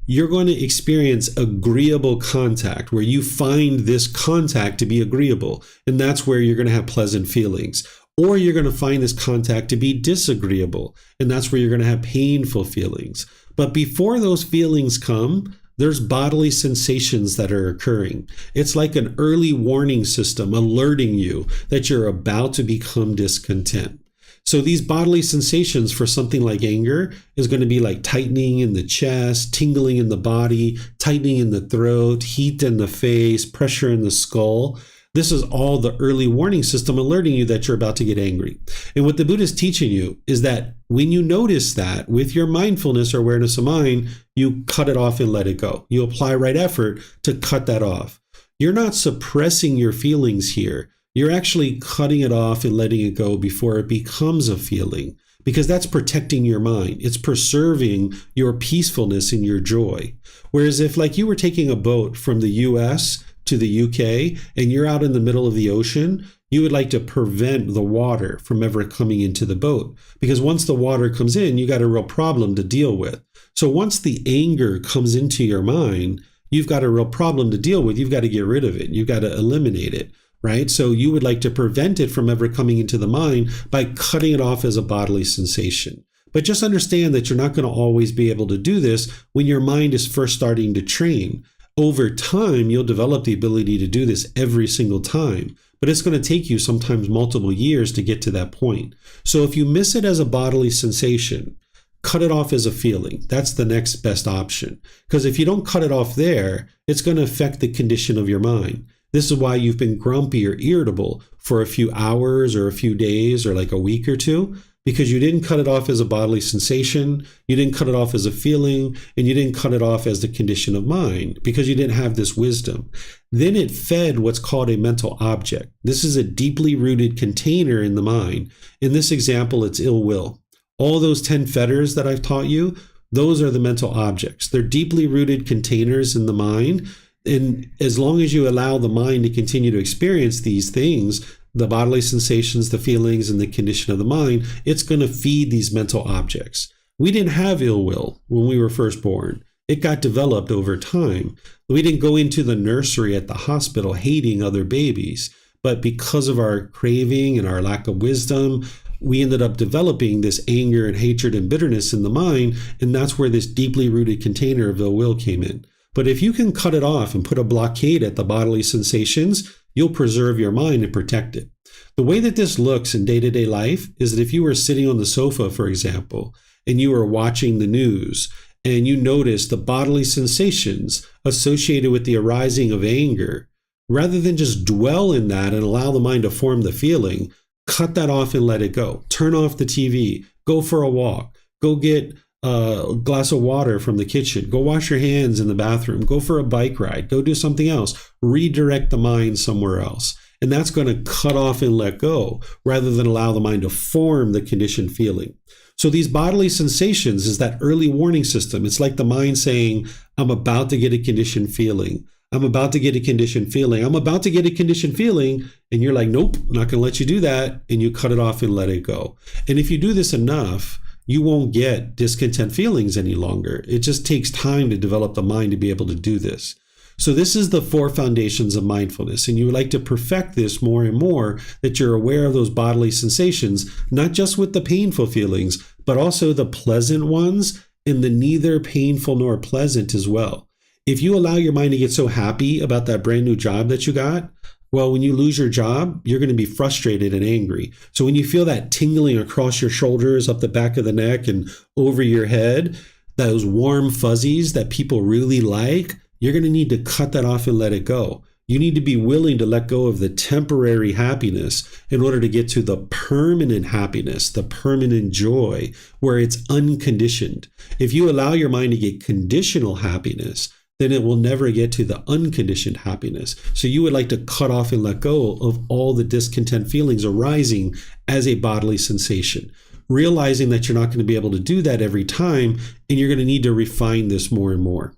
you're going to experience agreeable contact, where you find this contact to be agreeable. And that's where you're going to have pleasant feelings. Or you're going to find this contact to be disagreeable. And that's where you're going to have painful feelings. But before those feelings come, there's bodily sensations that are occurring. It's like an early warning system alerting you that you're about to become discontent. So these bodily sensations for something like anger is going to be like tightening in the chest, tingling in the body, tightening in the throat, heat in the face, pressure in the skull. This is all the early warning system alerting you that you're about to get angry. And what the Buddha is teaching you is that when you notice that with your mindfulness or awareness of mind, you cut it off and let it go. You apply right effort to cut that off. You're not suppressing your feelings here. You're actually cutting it off and letting it go before it becomes a feeling, because that's protecting your mind. It's preserving your peacefulness and your joy. Whereas if like you were taking a boat from the US to the UK and you're out in the middle of the ocean, you would like to prevent the water from ever coming into the boat, because once the water comes in, you got a real problem to deal with. So once the anger comes into your mind, you've got a real problem to deal with. You've got to get rid of it. You've got to eliminate it. Right? So you would like to prevent it from ever coming into the mind by cutting it off as a bodily sensation. But just understand that you're not going to always be able to do this when your mind is first starting to train. Over time, you'll develop the ability to do this every single time, but it's going to take you sometimes multiple years to get to that point. So if you miss it as a bodily sensation, cut it off as a feeling. That's the next best option. Because if you don't cut it off there, it's going to affect the condition of your mind. This is why you've been grumpy or irritable for a few hours or a few days or like a week or two, because you didn't cut it off as a bodily sensation, you didn't cut it off as a feeling, and you didn't cut it off as the condition of mind, because you didn't have this wisdom. Then it fed what's called a mental object. This is a deeply rooted container in the mind. In this example, it's ill will. All those 10 fetters that I've taught you, those are the mental objects. They're deeply rooted containers in the mind. And as long as you allow the mind to continue to experience these things, the bodily sensations, the feelings, and the condition of the mind, it's going to feed these mental objects. We didn't have ill will when we were first born. It got developed over time. We didn't go into the nursery at the hospital hating other babies, but because of our craving and our lack of wisdom, we ended up developing this anger and hatred and bitterness in the mind, and that's where this deeply rooted container of ill will came in. But if you can cut it off and put a blockade at the bodily sensations, you'll preserve your mind and protect it. The way that this looks in day-to-day life is that if you were sitting on the sofa, for example, and you were watching the news, and you notice the bodily sensations associated with the arising of anger, rather than just dwell in that and allow the mind to form the feeling, cut that off and let it go. Turn off the TV, go for a walk, go get a glass of water from the kitchen, go wash your hands in the bathroom, go for a bike ride, go do something else, redirect the mind somewhere else. And that's going to cut off and let go rather than allow the mind to form the conditioned feeling. So these bodily sensations is that early warning system. It's like the mind saying, I'm about to get a conditioned feeling. I'm about to get a conditioned feeling. I'm about to get a conditioned feeling. And you're like, nope, not going to let you do that. And you cut it off and let it go. And if you do this enough, you won't get discontent feelings any longer. It just takes time to develop the mind to be able to do this. So this is the 4 foundations of mindfulness. And you would like to perfect this more and more, that you're aware of those bodily sensations, not just with the painful feelings, but also the pleasant ones and the neither painful nor pleasant as well. If you allow your mind to get so happy about that brand new job that you got, well, when you lose your job, you're going to be frustrated and angry. So when you feel that tingling across your shoulders, up the back of the neck and over your head, those warm fuzzies that people really like, you're going to need to cut that off and let it go. You need to be willing to let go of the temporary happiness in order to get to the permanent happiness, the permanent joy, where it's unconditioned. If you allow your mind to get conditional happiness, then it will never get to the unconditioned happiness. So you would like to cut off and let go of all the discontent feelings arising as a bodily sensation, realizing that you're not going to be able to do that every time, and you're going to need to refine this more and more.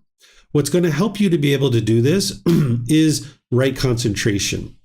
What's going to help you to be able to do this is right concentration.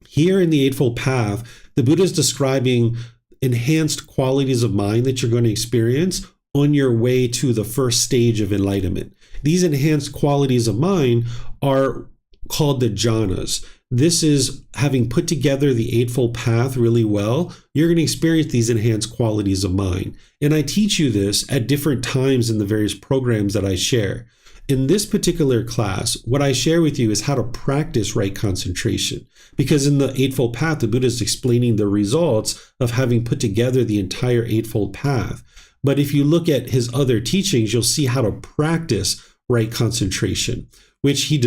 Here in the Eightfold Path, the Buddha is describing enhanced qualities of mind that you're going to experience on your way to the first stage of enlightenment. These enhanced qualities of mind are called the jhanas. This is having put together the Eightfold Path really well, you're going to experience these enhanced qualities of mind. And I teach you this at different times in the various programs that I share. In this particular class, what I share with you is how to practice right concentration. Because in the Eightfold Path, the Buddha is explaining the results of having put together the entire Eightfold Path. But if you look at his other teachings, you'll see how to practice right concentration, which he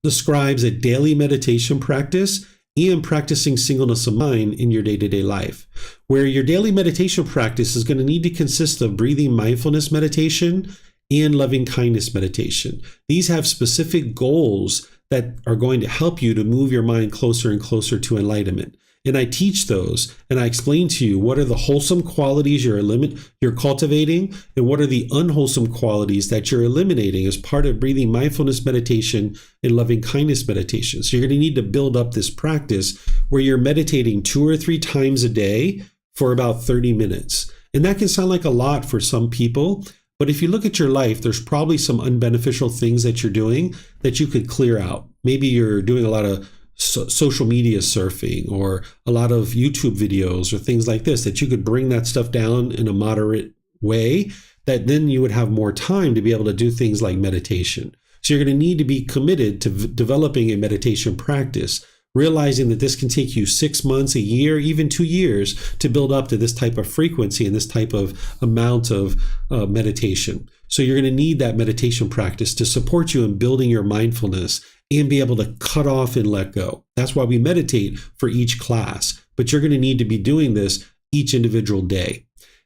describes a daily meditation practice and practicing singleness of mind in your day-to-day life, where your daily meditation practice is going to need to consist of breathing mindfulness meditation and loving kindness meditation. These have specific goals that are going to help you to move your mind closer and closer to enlightenment. And I teach those, and I explain to you what are the wholesome qualities you're cultivating, and what are the unwholesome qualities that you're eliminating as part of breathing mindfulness meditation and loving kindness meditation. So you're going to need to build up this practice where you're meditating 2 or 3 times a day for about 30 minutes. And that can sound like a lot for some people, but if you look at your life, there's probably some unbeneficial things that you're doing that you could clear out. Maybe you're doing a lot of social media surfing or a lot of YouTube videos or things like this, that you could bring that stuff down in a moderate way, that then you would have more time to be able to do things like meditation. So you're going to need to be committed to developing a meditation practice, realizing that this can take you 6 months, a year, even 2 years to build up to this type of frequency and this type of amount of meditation. So you're going to need that meditation practice to support you in building your mindfulness and be able to cut off and let go. That's why we meditate for each class, but you're going to need to be doing this each individual day.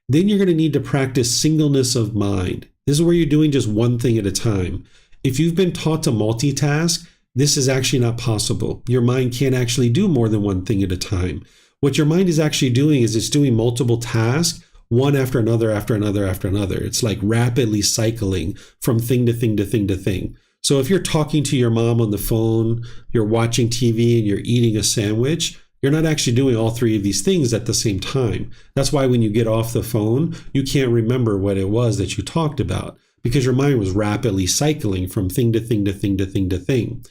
Then you're going to need to practice singleness of mind. This is where you're doing just one thing at a time. If you've been taught to multitask, this is actually not possible. Your mind can't actually do more than one thing at a time. What your mind is actually doing is it's doing multiple tasks, one after another, after another, after another. It's like rapidly cycling from thing to thing to thing to thing. So if you're talking to your mom on the phone, you're watching TV, and you're eating a sandwich, you're not actually doing all 3 of these things at the same time. That's why when you get off the phone, you can't remember what it was that you talked about, because your mind was rapidly cycling from thing to thing to thing to thing to thing.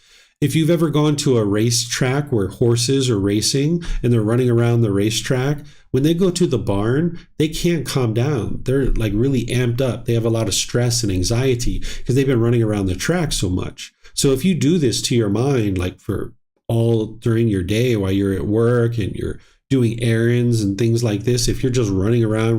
If you've ever gone to a racetrack where horses are racing and they're running around the racetrack, when they go to the barn, they can't calm down. They're like really amped up. They have a lot of stress and anxiety because they've been running around the track so much. So if you do this to your mind, like for all during your day while you're at work and you're doing errands and things like this, if you're just running around,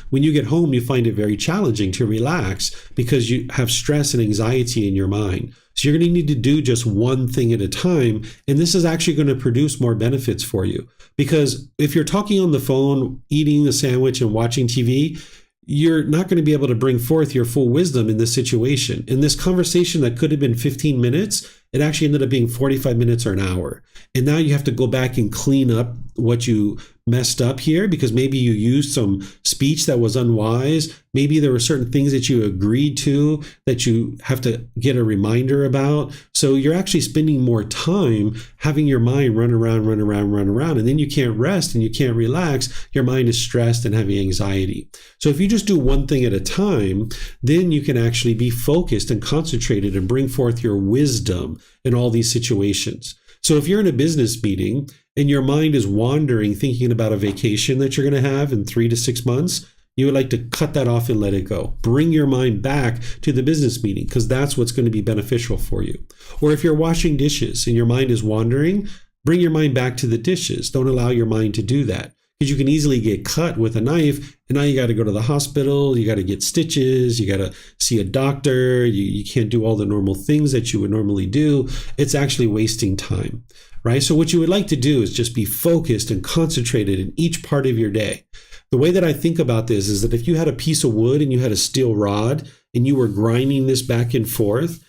when you get home, you find it very challenging to relax because you have stress and anxiety in your mind. So you're going to need to do just one thing at a time. And this is actually going to produce more benefits for you. Because if you're talking on the phone, eating a sandwich and watching TV, you're not going to be able to bring forth your full wisdom in this situation. In this conversation that could have been 15 minutes, it actually ended up being 45 minutes or an hour. And now you have to go back and clean up what you messed up here because maybe you used some speech that was unwise. Maybe there were certain things that you agreed to that you have to get a reminder about. So you're actually spending more time having your mind run around. And then you can't rest and you can't relax. Your mind is stressed and having anxiety. So if you just do one thing at a time, then you can actually be focused and concentrated and bring forth your wisdom in all these situations. So if you're in a business meeting and your mind is wandering, thinking about a vacation that you're going to have in 3 to 6 months, you would like to cut that off and let it go. Bring your mind back to the business meeting because that's what's going to be beneficial for you. Or if you're washing dishes and your mind is wandering, bring your mind back to the dishes. Don't allow your mind to do that because you can easily get cut with a knife and now you got to go to the hospital, you got to get stitches, you got to see a doctor, you can't do all the normal things that you would normally do. It's actually wasting time, right? So what you would like to do is just be focused and concentrated in each part of your day. The way that I think about this is that if you had a piece of wood and you had a steel rod and you were grinding this back and forth,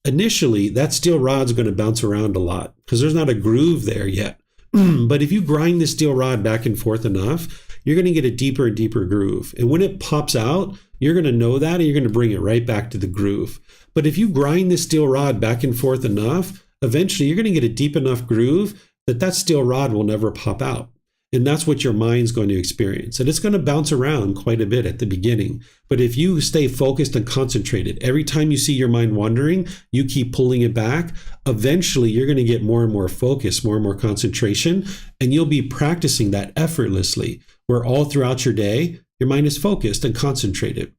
initially that steel rod's going to bounce around a lot because there's not a groove there yet. But if you grind the steel rod back and forth enough, you're going to get a deeper and deeper groove. And when it pops out, you're going to know that and you're going to bring it right back to the groove. But if you grind the steel rod back and forth enough, eventually you're going to get a deep enough groove that that steel rod will never pop out. And that's what your mind's going to experience. And it's going to bounce around quite a bit at the beginning. But if you stay focused and concentrated, every time you see your mind wandering, you keep pulling it back. Eventually, you're going to get more and more focus, more and more concentration, and you'll be practicing that effortlessly, where all throughout your day, your mind is focused and concentrated.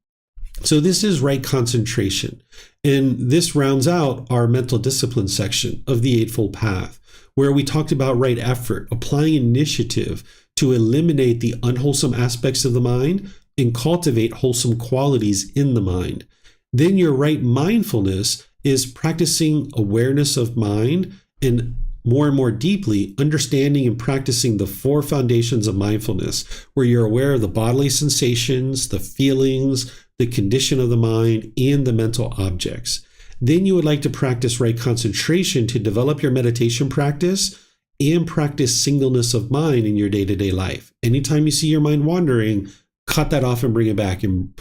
So this is right concentration. And this rounds out our mental discipline section of the Eightfold Path, where we talked about right effort, applying initiative to eliminate the unwholesome aspects of the mind and cultivate wholesome qualities in the mind. Then your right mindfulness is practicing awareness of mind and more deeply understanding and practicing the 4 foundations of mindfulness, where you're aware of the bodily sensations, the feelings, the condition of the mind, and the mental objects. Then you would like to practice right concentration to develop your meditation practice and practice singleness of mind in your day-to-day life. Anytime you see your mind wandering, cut that off and bring it back and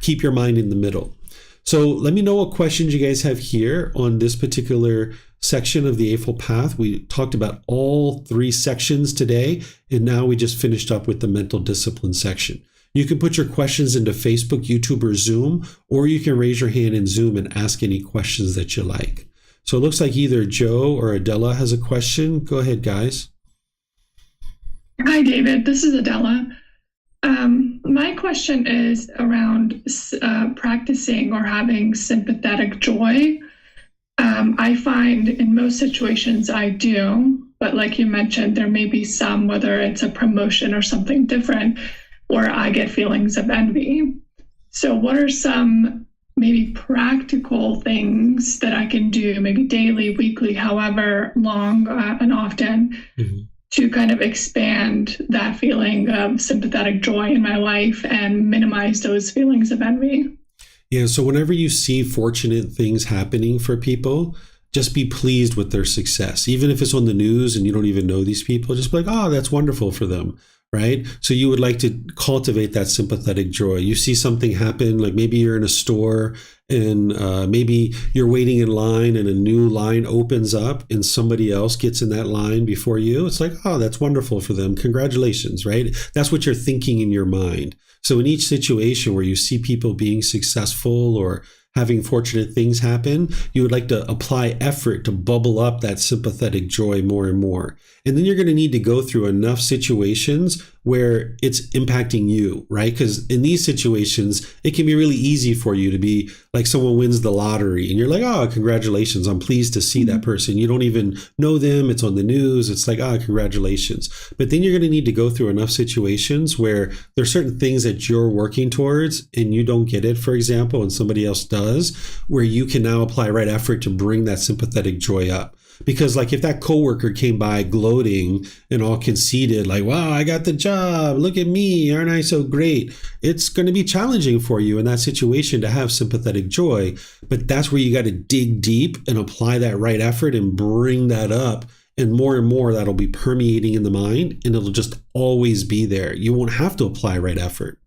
keep your mind in the middle. So let me know what questions you guys have here on this particular section of the Eightfold Path. We talked about all 3 sections today, and now we just finished up with the mental discipline section. You can put your questions into Facebook, YouTube, or Zoom, or you can raise your hand in Zoom and ask any questions that you like. So it looks like either Joe or Adela has a question. Go ahead, guys. Hi, David. This is Adela. My question is around practicing or having sympathetic joy. I find in most situations I do, but like you mentioned, there may be some, whether it's a promotion or something different, where I get feelings of envy. So what are some maybe practical things that I can do, maybe daily, weekly, however long and often, to kind of expand that feeling of sympathetic joy in my life and minimize those feelings of envy? Yeah, so whenever you see fortunate things happening for people, just be pleased with their success. Even if it's on the news and you don't even know these people, just be like, oh, that's wonderful for them. Right? So you would like to cultivate that sympathetic joy. You see something happen, like maybe you're in a store and maybe you're waiting in line and a new line opens up and somebody else gets in that line before you. It's like, oh, that's wonderful for them. Congratulations, right? That's what you're thinking in your mind. So in each situation where you see people being successful or having fortunate things happen, you would like to apply effort to bubble up that sympathetic joy more and more. And then you're going to need to go through enough situations where it's impacting you, right? Because in these situations, it can be really easy for you to be like someone wins the lottery and you're like, oh, congratulations. I'm pleased to see that person. You don't even know them. It's on the news. It's like, oh, congratulations. But then you're going to need to go through enough situations where there's certain things that you're working towards and you don't get it, for example, and somebody else does, where you can now apply right effort to bring that sympathetic joy up. Because like if that coworker came by gloating and all conceited, like, wow, I got the job, look at me, aren't I so great? It's going to be challenging for you in that situation to have sympathetic joy. But that's where you got to dig deep and apply that right effort and bring that up. And more that'll be permeating in the mind and it'll just always be there. You won't have to apply right effort.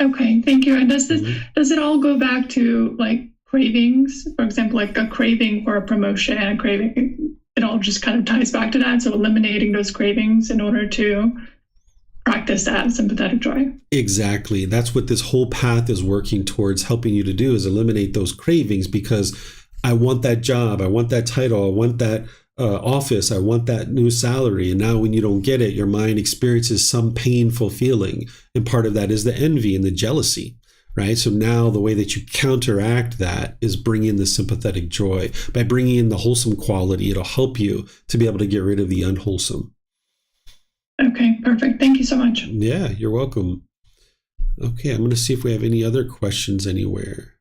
Okay, thank you. And does it all go back to like cravings? For example, like a craving for a promotion, a craving, it all just kind of ties back to that. So eliminating those cravings in order to practice that sympathetic joy. Exactly. That's what this whole path is working towards helping you to do, is eliminate those cravings, because I want that job, I want that title, I want that office, I want that new salary. And now when you don't get it, your mind experiences some painful feeling. And part of that is the envy and the jealousy. Right? So now the way that you counteract that is bring in the sympathetic joy. By bringing in the wholesome quality, it'll help you to be able to get rid of the unwholesome. Okay, perfect. Thank you so much. Yeah, you're welcome. Okay, I'm going to see if we have any other questions anywhere.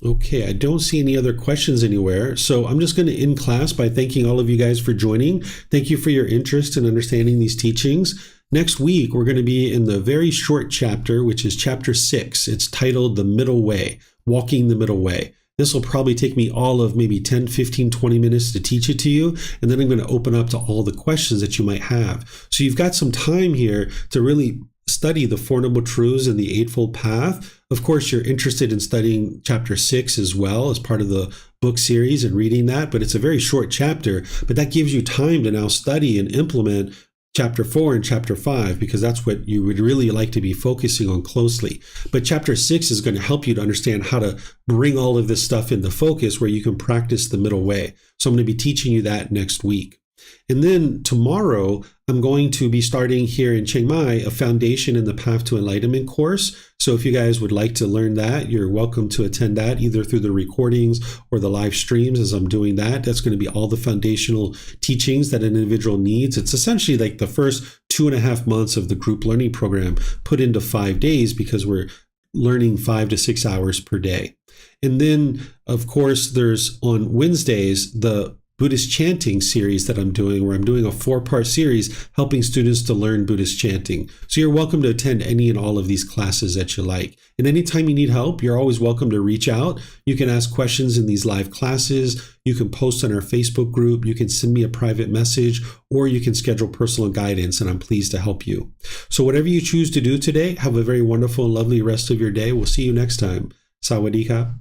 Okay, I don't see any other questions anywhere. So I'm just going to end class by thanking all of you guys for joining. Thank you for your interest in understanding these teachings. Next week, we're going to be in the very short chapter, which is chapter 6. It's titled The Middle Way, Walking the Middle Way. This will probably take me all of maybe 10, 15, 20 minutes to teach it to you. And then I'm going to open up to all the questions that you might have. So you've got some time here to really study the Four Noble Truths and the Eightfold Path. Of course, you're interested in studying chapter 6 as well as part of the book series and reading that, but it's a very short chapter. But that gives you time to now study and implement chapter 4 and chapter 5, because that's what you would really like to be focusing on closely. But chapter 6 is going to help you to understand how to bring all of this stuff into focus where you can practice the middle way. So I'm going to be teaching you that next week. And then tomorrow, I'm going to be starting here in Chiang Mai a Foundation in the Path to Enlightenment course. So if you guys would like to learn that, you're welcome to attend that either through the recordings or the live streams as I'm doing that. That's going to be all the foundational teachings that an individual needs. It's essentially like the first 2.5 months of the group learning program put into 5 days, because we're learning 5 to 6 hours per day. And then, of course, there's on Wednesdays, the Buddhist chanting series that I'm doing, where I'm doing a 4-part series helping students to learn Buddhist chanting. So you're welcome to attend any and all of these classes that you like. And anytime you need help, you're always welcome to reach out. You can ask questions in these live classes. You can post on our Facebook group. You can send me a private message, or you can schedule personal guidance, and I'm pleased to help you. So whatever you choose to do today, have a very wonderful and lovely rest of your day. We'll see you next time. Sawadee ka.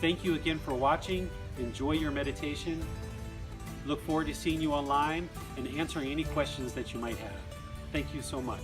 Thank you again for watching. Enjoy your meditation. Look forward to seeing you online and answering any questions that you might have. Thank you so much.